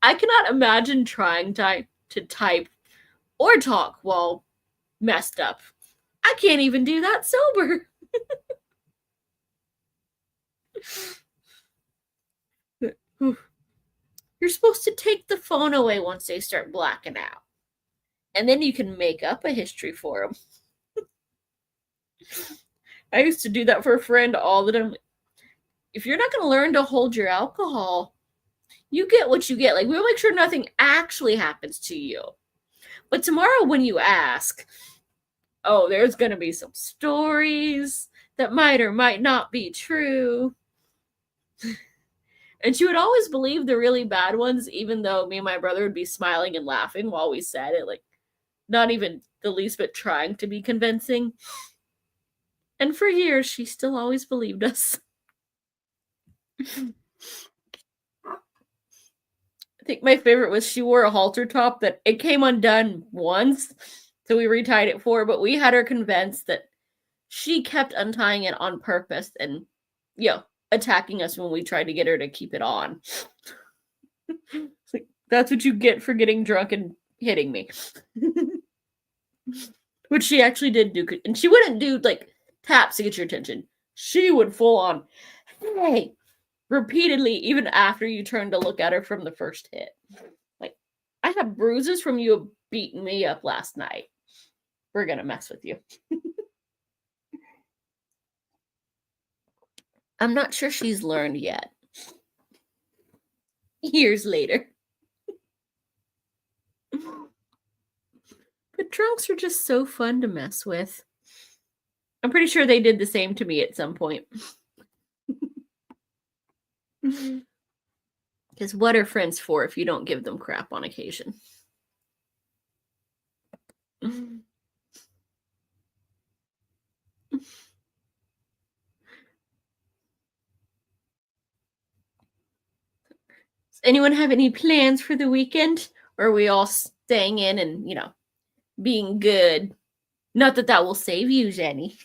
I cannot imagine trying to type or talk while messed up. I can't even do that sober. You're supposed to take the phone away once they start blacking out. And then you can make up a history for them. I used to do that for a friend all the time. If you're not going to learn to hold your alcohol, you get what you get. Like, we'll make sure nothing actually happens to you. But tomorrow when you ask, oh, there's going to be some stories that might or might not be true. And she would always believe the really bad ones, even though me and my brother would be smiling and laughing while we said it. Like, not even the least bit trying to be convincing. And for years, she still always believed us. I think my favorite was she wore a halter top that it came undone once, so we retied it for her, but we had her convinced that she kept untying it on purpose and, attacking us when we tried to get her to keep it on. It's like, that's what you get for getting drunk and hitting me. Which she actually did do, and she wouldn't do, taps to get your attention. She would full on, hey, repeatedly, even after you turned to look at her from the first hit. Like, I have bruises from you beating me up last night. We're gonna mess with you. I'm not sure she's learned yet. Years later. But drunks are just so fun to mess with. I'm pretty sure they did the same to me at some point. Because what are friends for if you don't give them crap on occasion? Does anyone have any plans for the weekend? Or are we all staying in and, being good. Not that that will save you, Jenny.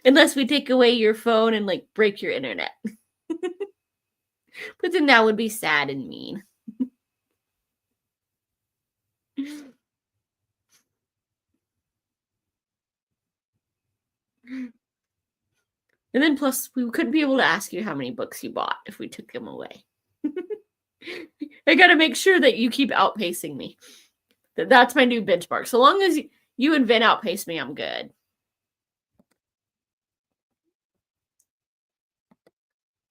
Unless we take away your phone and like break your internet. But then that would be sad and mean. And then plus, we couldn't be able to ask you how many books you bought if we took them away. I gotta make sure that you keep outpacing me. That's my new benchmark. So long as you and Vin outpace me, I'm good.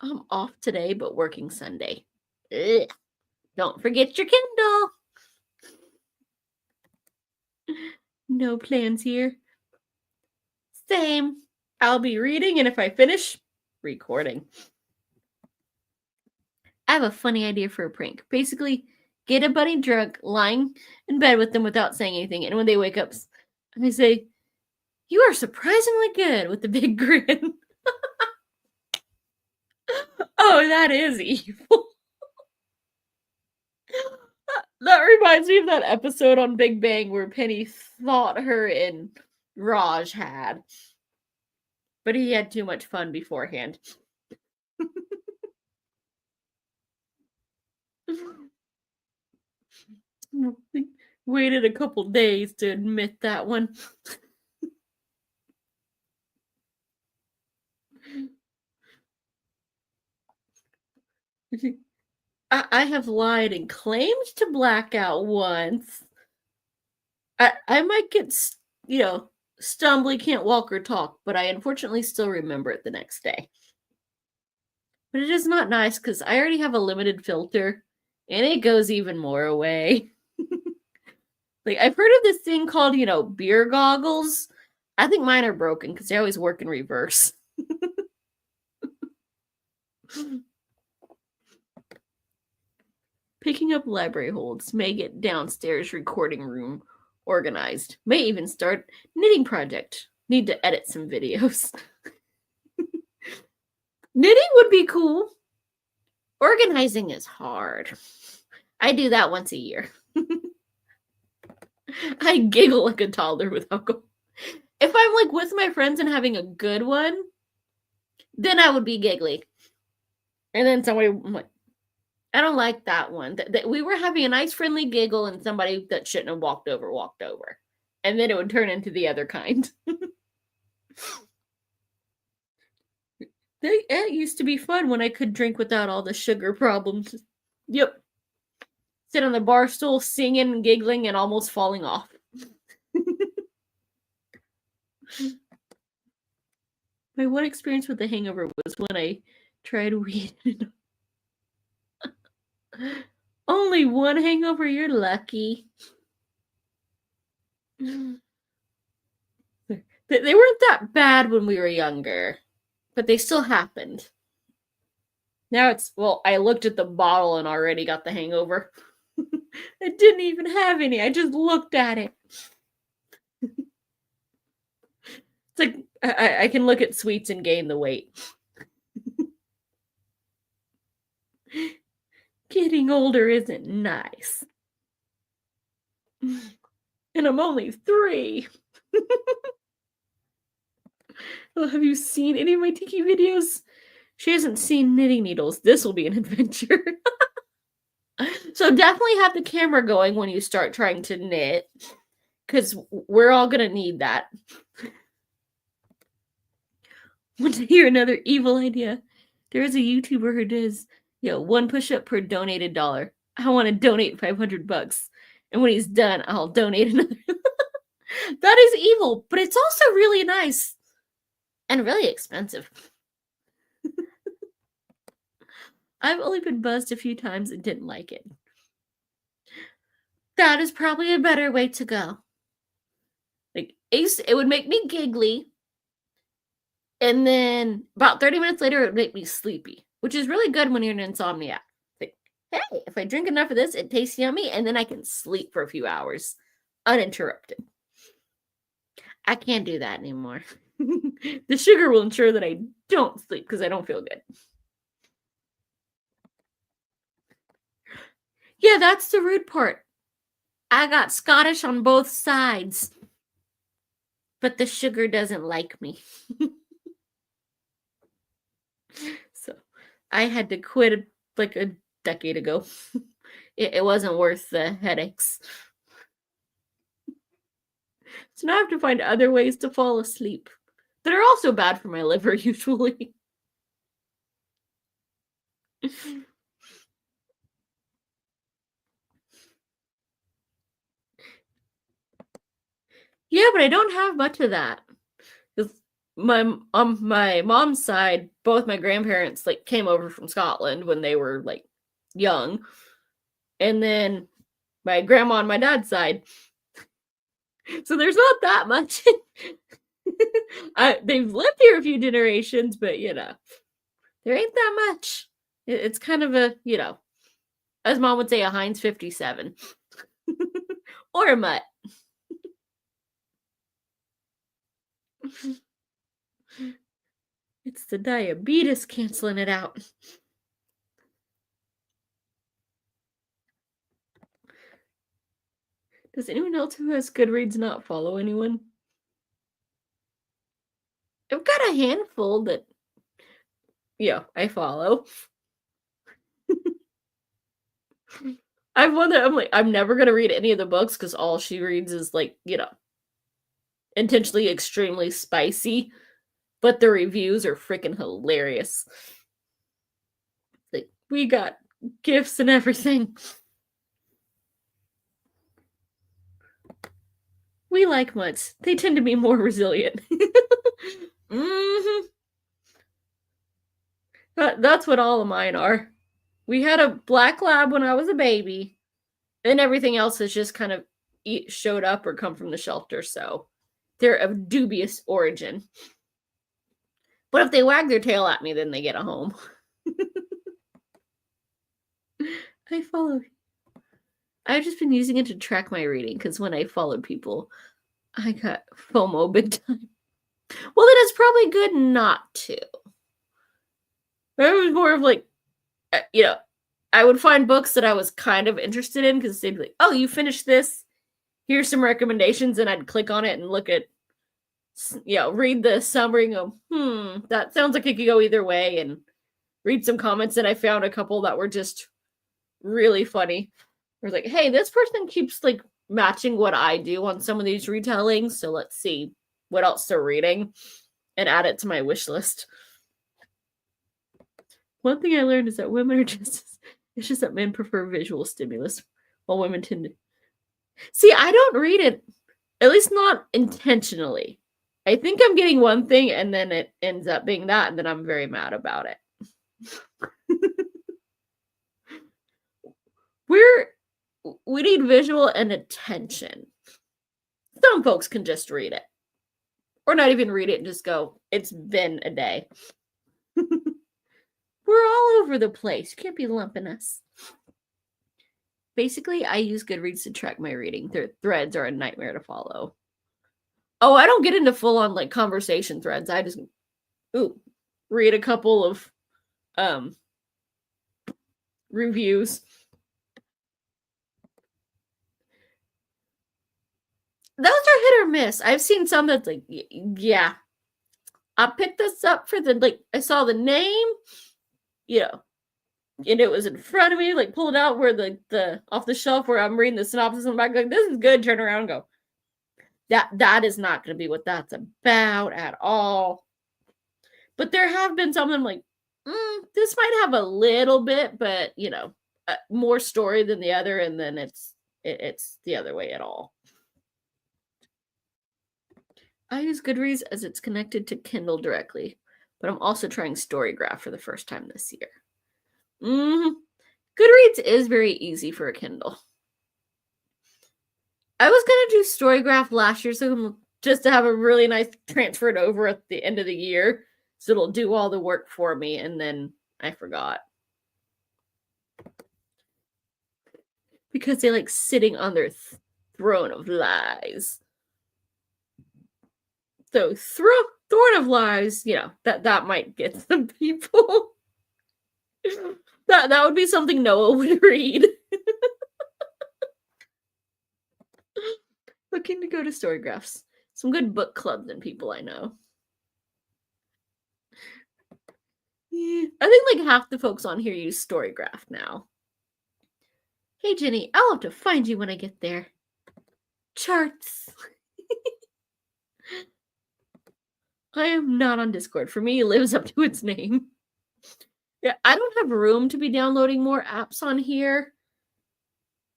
I'm off today, but working Sunday. Ugh. Don't forget your Kindle. No plans here. Same. I'll be reading, and if I finish, recording. I have a funny idea for a prank. Basically, get a buddy drunk, lying in bed with them without saying anything, and when they wake up, I say, "You are surprisingly good," with a big grin. Oh, that is evil. That reminds me of that episode on Big Bang where Penny thought her and Raj had. But he had too much fun beforehand. Waited a couple days to admit that one. I have lied and claimed to blackout once. I might get, stumbly, can't walk or talk, but I unfortunately still remember it the next day. But it is not nice because I already have a limited filter and it goes even more away. Like, I've heard of this thing called, beer goggles. I think mine are broken because they always work in reverse. Picking up library holds, may get downstairs recording room organized, may even start knitting project. Need to edit some videos. Knitting would be cool. Organizing is hard. I do that once a year. I giggle like a toddler with alcohol. If I'm like with my friends and having a good one, then I would be giggly. And then somebody, I'm like, I don't like that one. We were having a nice friendly giggle and somebody that shouldn't have walked over. And then it would turn into the other kind. It used to be fun when I could drink without all the sugar problems. Yep. Sit on the bar stool singing and giggling and almost falling off. My one experience with the hangover was when I tried weed. Only one hangover? You're lucky. They weren't that bad when we were younger, but they still happened. Now it's, I looked at the bottle and already got the hangover. I didn't even have any. I just looked at it. It's like I can look at sweets and gain the weight. Getting older isn't nice. And I'm only 3. Oh, have you seen any of my Tiki videos? She hasn't seen knitting needles. This will be an adventure. So definitely have the camera going when you start trying to knit, because we're all going to need that. Want to hear another evil idea? There is a YouTuber who does, 1 push-up per donated $1. I want to donate $500. And when he's done, I'll donate another. That is evil, but it's also really nice. And really expensive. I've only been buzzed a few times and didn't like it. That is probably a better way to go. Like, it would make me giggly. And then about 30 minutes later, it would make me sleepy, which is really good when you're an insomniac. Like, hey, if I drink enough of this, it tastes yummy, and then I can sleep for a few hours uninterrupted. I can't do that anymore. The sugar will ensure that I don't sleep because I don't feel good. Yeah, that's the rude part. I got Scottish on both sides. But the sugar doesn't like me. So I had to quit like a decade ago. It wasn't worth the headaches. So now I have to find other ways to fall asleep that are also bad for my liver, usually. Yeah, but I don't have much of that. My on my mom's side, both my grandparents like came over from Scotland when they were like young, and then my grandma on my dad's side. So there's not that much. They've lived here a few generations, but there ain't that much. It's kind of a as mom would say, a Heinz 57 or a mutt. It's the diabetes canceling it out. Does anyone else who has Goodreads not follow anyone? I've got a handful that, I follow. I've one that I'm like, I'm never going to read any of the books because all she reads is like, intentionally extremely spicy, but the reviews are freaking hilarious. Like, we got gifts and everything. We like mutts. They tend to be more resilient. Mm-hmm. That's what all of mine are. We had a black lab when I was a baby, and everything else has just kind of showed up or come from the shelter, so they're of dubious origin. But if they wag their tail at me, then they get a home. I follow. I've just been using it to track my reading, because when I followed people, I got FOMO big time. Well, then it's probably good not to. It was more of like, I would find books that I was kind of interested in because they'd be like, oh, you finished this? Here's some recommendations. And I'd click on it and look at, read the summary and go, that sounds like it could go either way. And read some comments. And I found a couple that were just really funny. I was like, hey, this person keeps like matching what I do on some of these retellings. So let's see what else they're reading and add it to my wish list. One thing I learned is that women are it's just that men prefer visual stimulus while women tend to. See, I don't read it, at least not intentionally. I think I'm getting one thing and then it ends up being that, and then I'm very mad about it. We need visual and attention. Some folks can just read it. Or not even read it and just go, it's been a day. We're all over the place. You can't be lumping us. Basically, I use Goodreads to track my reading. Their threads are a nightmare to follow. Oh, I don't get into full-on like conversation threads. I just read a couple of reviews. Those are hit or miss. I've seen some that's like, yeah, I picked this up for I saw the name, and it was in front of me, like pull it out where the off the shelf where I'm reading the synopsis and I'm like, this is good, turn around and go. That is not going to be what that's about at all. But there have been some of them like, this might have a little bit, but more story than the other, and then it's the other way at all. I use Goodreads as it's connected to Kindle directly, but I'm also trying Storygraph for the first time this year. Goodreads is very easy for a Kindle. I was going to do Storygraph last year, so just to have a really nice transferred over at the end of the year, so it'll do all the work for me, and then I forgot. Because they like sitting on their throne of lies. So Thorn of Lies, that might get some people. that would be something Noah would read. Looking to go to Storygraphs. Some good book clubs and people I know. Yeah. I think like half the folks on here use Storygraph now. Hey Jenny, I'll have to find you when I get there. Charts. I am not on Discord. For me, it lives up to its name. Yeah, I don't have room to be downloading more apps on here.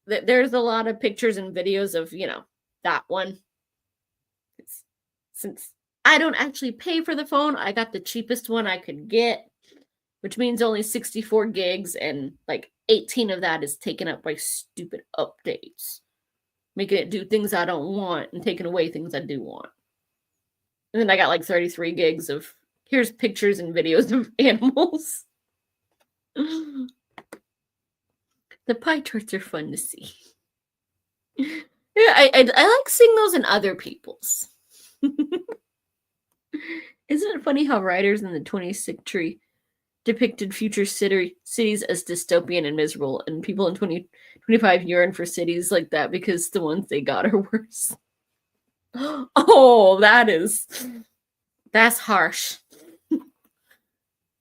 There's a lot of pictures and videos of, that one. Since I don't actually pay for the phone, I got the cheapest one I could get, which means only 64 gigs, and like 18 of that is taken up by stupid updates, making it do things I don't want and taking away things I do want. And then I got like 33 gigs of here's pictures and videos of animals. The pie charts are fun to see. Yeah, I like seeing those in other people's. Isn't it funny how writers in the 20th century depicted future cities as dystopian and miserable, and people in 2025 yearn for cities like that because the ones they got are worse? Oh, that's harsh.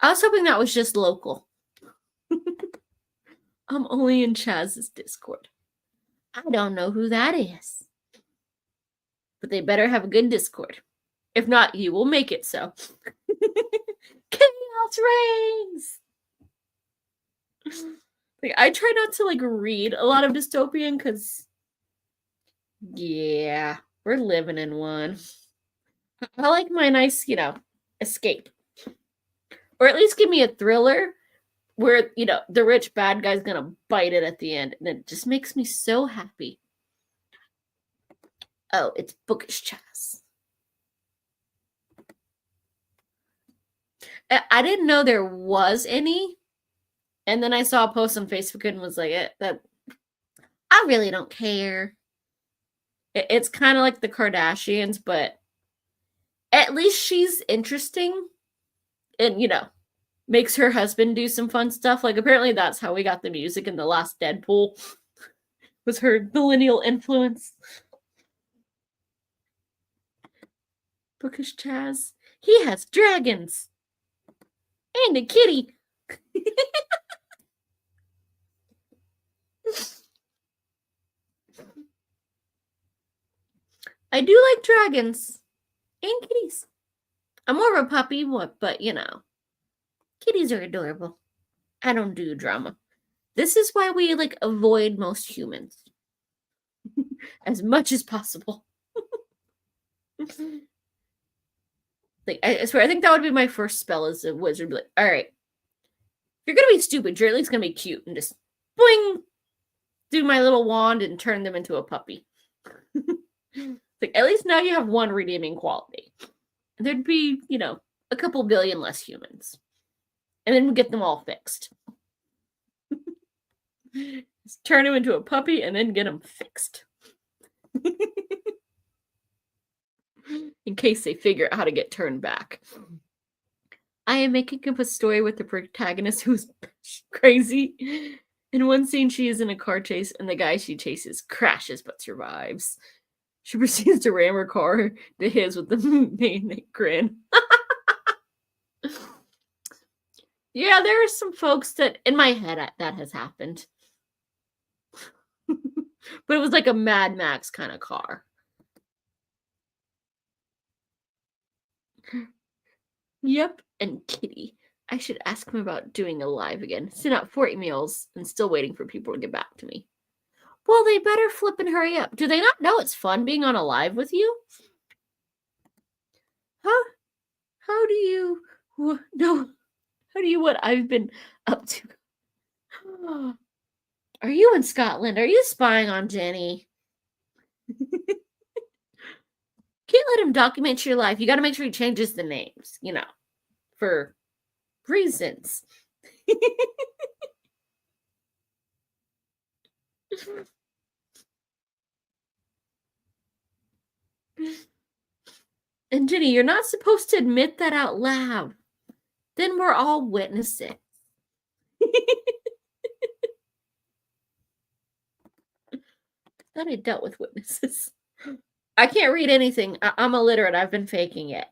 I was hoping that was just local. I'm only in Chaz's Discord. I don't know who that is. But they better have a good Discord. If not, you will make it so. Chaos reigns! Like, I try not to read a lot of dystopian because, yeah, we're living in one. I like my nice, escape. Or at least give me a thriller where, the rich bad guy's gonna bite it at the end. And it just makes me so happy. Oh, it's bookish Chaz. I didn't know there was any. And then I saw a post on Facebook and was like, I really don't care. It's kind of like the Kardashians, but at least she's interesting. And, makes her husband do some fun stuff. Like, apparently that's how we got the music in the last Deadpool. Was her millennial influence. Bookish Chaz. He has dragons. And a kitty. I do like dragons. And kitties. I'm more of a puppy, but kitties are adorable. I don't do drama. This is why we avoid most humans. As much as possible. I swear, I think that would be my first spell as a wizard. Be like, all right, if you're gonna be stupid, you're at least gonna be cute, and just boing, do my little wand and turn them into a puppy. At least now you have one redeeming quality. There'd be, a couple billion less humans, and then we get them all fixed. Just turn him into a puppy and then get him fixed. In case they figure out how to get turned back. I am making up a story with the protagonist who's crazy. In one scene, she is in a car chase, and the guy she chases crashes but survives. She proceeds to ram her car to his with the maniac grin. Yeah, there are some folks that, in my head, that has happened. But it was like a Mad Max kind of car. Yep, and Kitty. I should ask him about doing a live again. Sent out 4 emails and still waiting for people to get back to me. Well, they better flip and hurry up. Do they not know it's fun being on a live with you? Huh? How do you know? How do you what I've been up to? Are you in Scotland? Are you spying on Jenny? Can't let him document your life. You got to make sure he changes the names, for reasons. And Jenny, you're not supposed to admit that out loud. Then we're all witnessing. Thought I dealt with witnesses. I can't read anything. I'm illiterate. I've been faking it.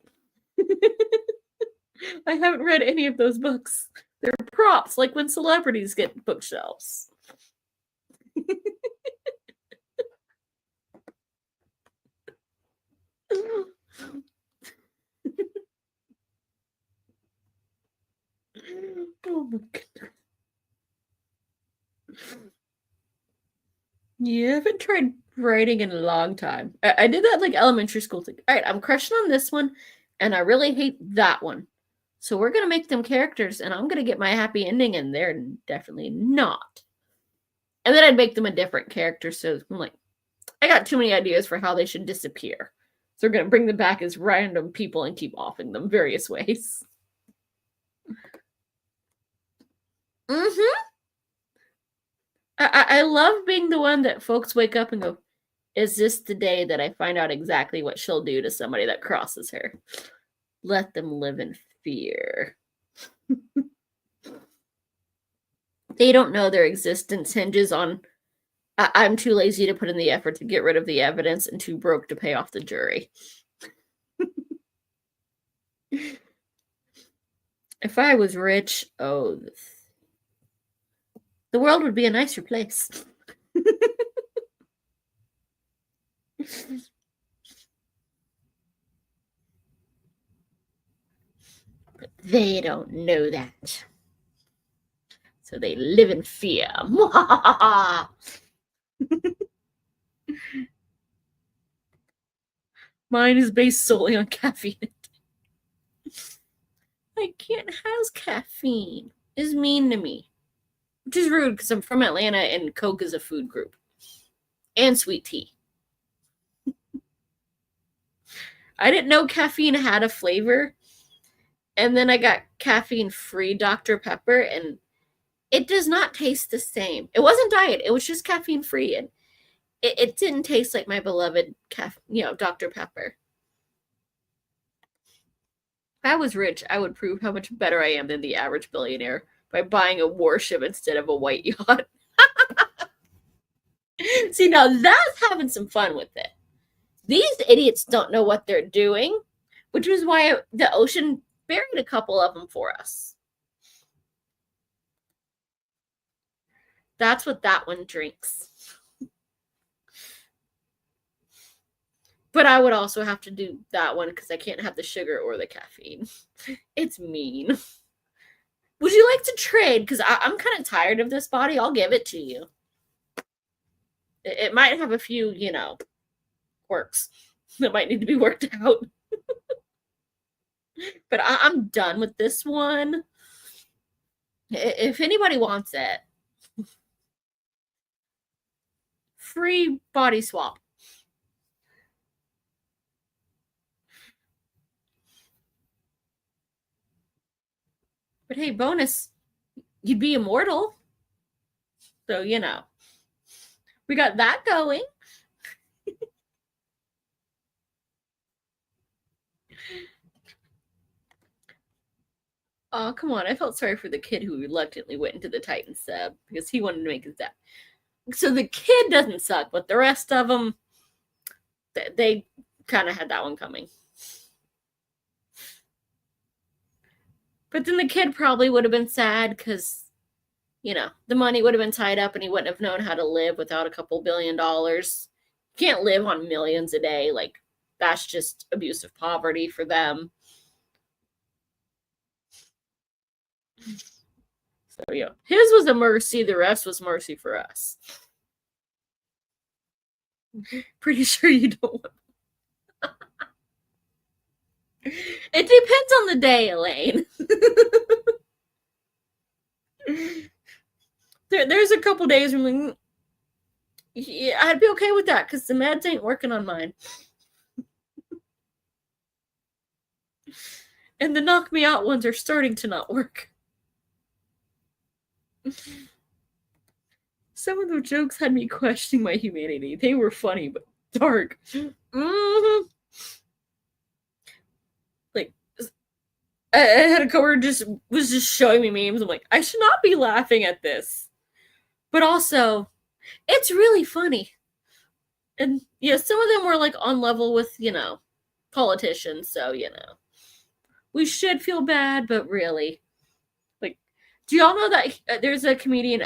I haven't read any of those books. They're props, like when celebrities get bookshelves. Oh my goodness. Yeah, I haven't tried writing in a long time. I did that like elementary school thing. All right, I'm crushing on this one, and I really hate that one. So we're gonna make them characters, and I'm gonna get my happy ending, and they're definitely not. And then I'd make them a different character. So I'm like, I got too many ideas for how they should disappear. So we're gonna bring them back as random people and keep offing them various ways. Mm-hmm. I love being the one that folks wake up and go, is this the day that I find out exactly what she'll do to somebody that crosses her? Let them live in fear. They don't know their existence hinges on I'm too lazy to put in the effort to get rid of the evidence and too broke to pay off the jury. If I was rich, oh, the world would be a nicer place. But they don't know that. So they live in fear. Mine is based solely on caffeine. I can't house caffeine. It's mean to me. Which is rude because I'm from Atlanta and Coke is a food group. And sweet tea. I didn't know caffeine had a flavor. And then I got caffeine-free Dr. Pepper, and it does not taste the same. It wasn't diet. It was just caffeine-free, and it didn't taste like my beloved Dr. Pepper. If I was rich, I would prove how much better I am than the average billionaire by buying a warship instead of a white yacht. See, now that's having some fun with it. These idiots don't know what they're doing, which was why the ocean buried a couple of them for us. That's what that one drinks. But I would also have to do that one because I can't have the sugar or the caffeine. It's mean. Would you like to trade? Because I'm kind of tired of this body. I'll give it to you. It might have a few, quirks that might need to be worked out. But I'm done with this one. If anybody wants it, free body swap. But hey, bonus, you'd be immortal. So, we got that going. Oh, come on. I felt sorry for the kid who reluctantly went into the Titan sub because he wanted to make his dad. So the kid doesn't suck, but the rest of them, they kind of had that one coming. But then the kid probably would have been sad because, the money would have been tied up and he wouldn't have known how to live without a couple $1 billion. You can't live on millions a day. Like, that's just abusive poverty for them. So, his was a mercy. The rest was mercy for us. Pretty sure you don't want. It depends on the day, Elaine. There's a couple days where I'm like, yeah, I'd be okay with that because the meds ain't working on mine. And the knock me out ones are starting to not work. Some of the jokes had me questioning my humanity. They were funny, but dark. Mm-hmm. Like, I had a coworker was just showing me memes. I'm like, I should not be laughing at this. But also, it's really funny. And some of them were like on level with, politicians, so we should feel bad, but really, like, do y'all know that there's a comedian,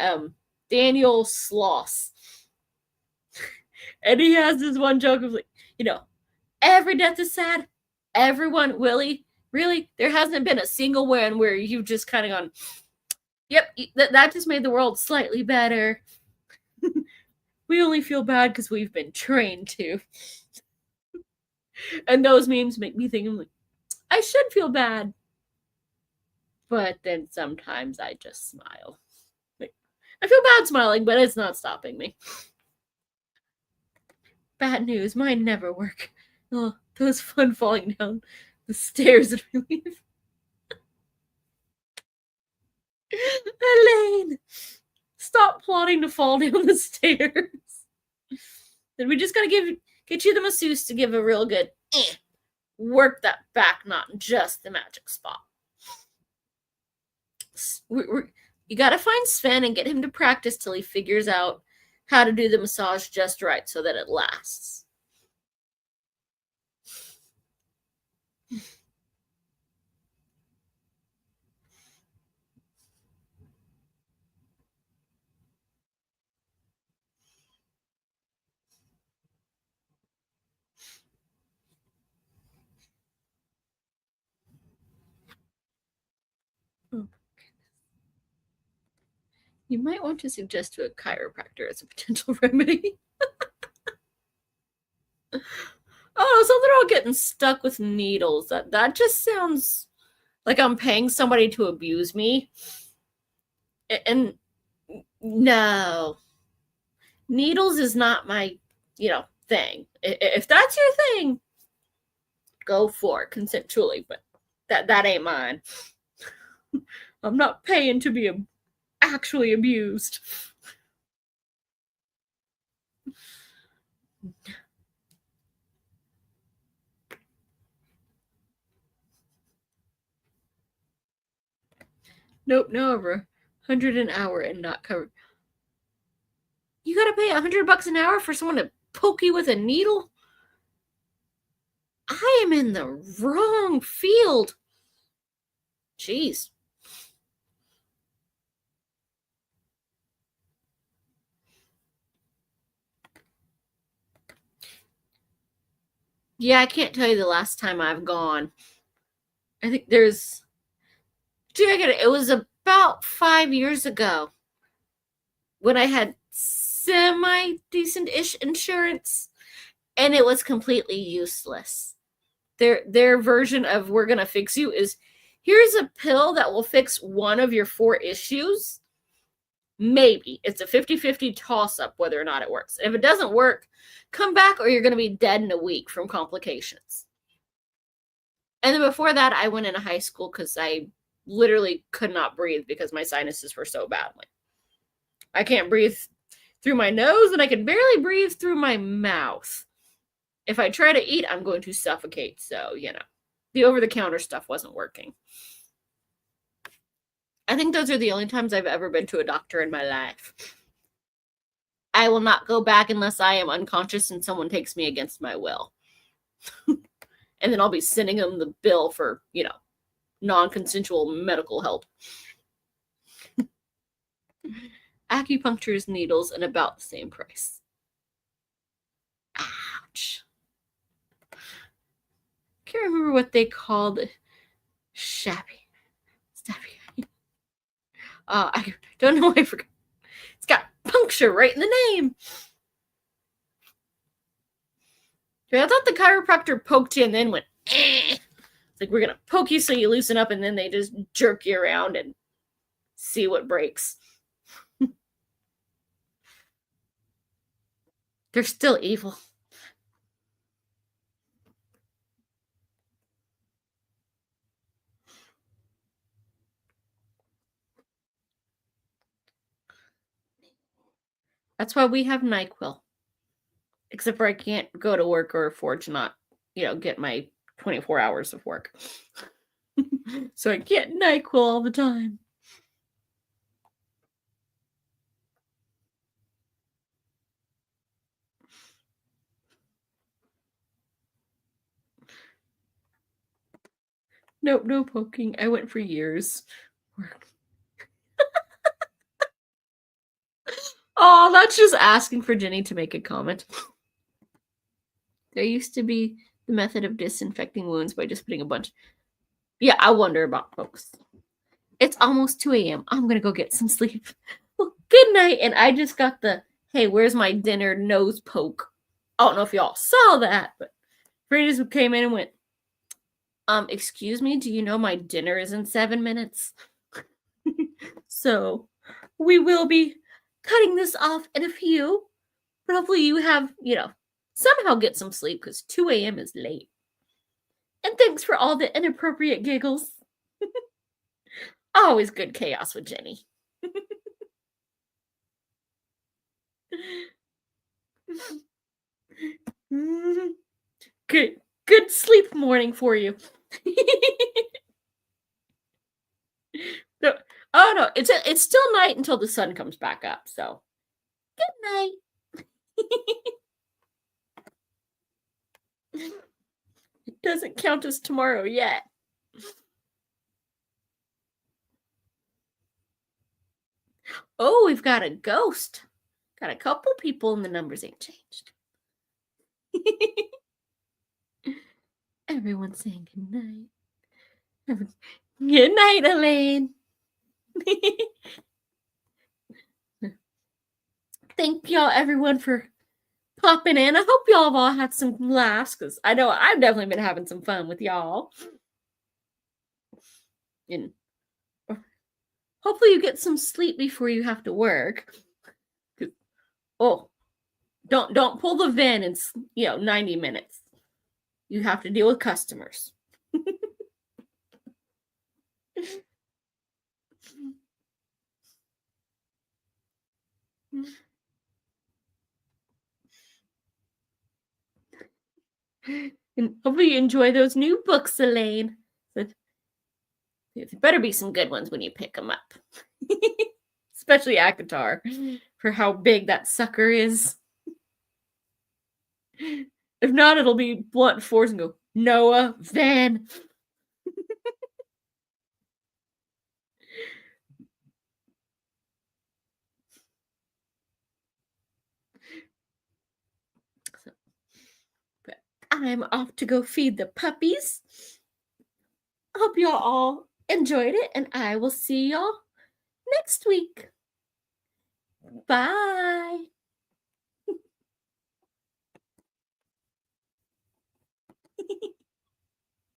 Daniel Sloss, and he has this one joke of like, every death is sad. Everyone, really, there hasn't been a single one where you've just kind of gone, yep, that just made the world slightly better. We only feel bad because we've been trained to. And those memes make me think, I'm like, I should feel bad. But then sometimes I just smile. Like, I feel bad smiling, but it's not stopping me. Bad news, mine never work. Oh, those fun falling down the stairs of relief. Elaine, stop plotting to fall down the stairs. Then we just gotta get you the masseuse to give a real good work that back, not just the magic spot. You gotta find Sven and get him to practice till he figures out how to do the massage just right so that it lasts. You might want to suggest to a chiropractor as a potential remedy. Oh, something about getting stuck with needles. That just sounds like I'm paying somebody to abuse me. And no. Needles is not my, thing. If that's your thing, go for it consensually, but that ain't mine. I'm not paying to be actually abused. Nope, no over 100 an hour and not covered. You gotta pay $100 an hour for someone to poke you with a needle? I am in the wrong field. Jeez. Yeah, I can't tell you the last time I've gone. I think there's... It was about 5 years ago when I had semi-decent-ish insurance, and it was completely useless. Their version of we're going to fix you is, here's a pill that will fix one of your 4 issues. Maybe. It's a 50-50 toss-up whether or not it works. If it doesn't work, come back or you're going to be dead in a week from complications. And then before that, I went into high school because I literally could not breathe because my sinuses were so bad. Like, I can't breathe through my nose, and I can barely breathe through my mouth. If I try to eat, I'm going to suffocate. So, the over-the-counter stuff wasn't working. I think those are the only times I've ever been to a doctor in my life. I will not go back unless I am unconscious and someone takes me against my will. And then I'll be sending them the bill for, non-consensual medical help. Acupuncture's needles and about the same price. Ouch. Can't remember what they called it. Stabby. I don't know why I forgot. It's got puncture right in the name. I thought the chiropractor poked you and then went, eh. It's like, we're going to poke you so you loosen up, and then they just jerk you around and see what breaks. They're still evil. That's why we have NyQuil. Except for I can't go to work or afford to not, get my 24 hours of work. So I get NyQuil all the time. Nope, no poking. I went for years. Oh, that's just asking for Jenny to make a comment. There used to be the method of disinfecting wounds by just putting a bunch. Yeah, I wonder about pokes. It's almost 2 a.m. I'm gonna go get some sleep. Well, good night. And I just got the hey, where's my dinner nose poke? I don't know if y'all saw that, but Brady just came in and went, excuse me, do you know my dinner is in 7 minutes? So we will be cutting this off in a few, but hopefully you have, somehow get some sleep because 2 a.m. is late. And thanks for all the inappropriate giggles. Always good chaos with Jenny. Good sleep morning for you. No, oh no, it's still night until the sun comes back up. So good night. It doesn't count as tomorrow yet. Oh, we've got a ghost. Got a couple people and the numbers ain't changed. Everyone's saying good night. Good night, Elaine. Thank y'all, everyone, for popping in. I hope y'all have all had some laughs because I know I've definitely been having some fun with y'all. And hopefully you get some sleep before you have to work. Oh, don't pull the VIN in 90 minutes. You have to deal with customers. And hopefully you enjoy those new books, Elaine. But there better be some good ones when you pick them up. Especially Akatar, for how big that sucker is. If not, it'll be blunt force and go, Noah, Van. But I'm off to go feed the puppies. Hope y'all all enjoyed it, and I will see y'all next week. Bye.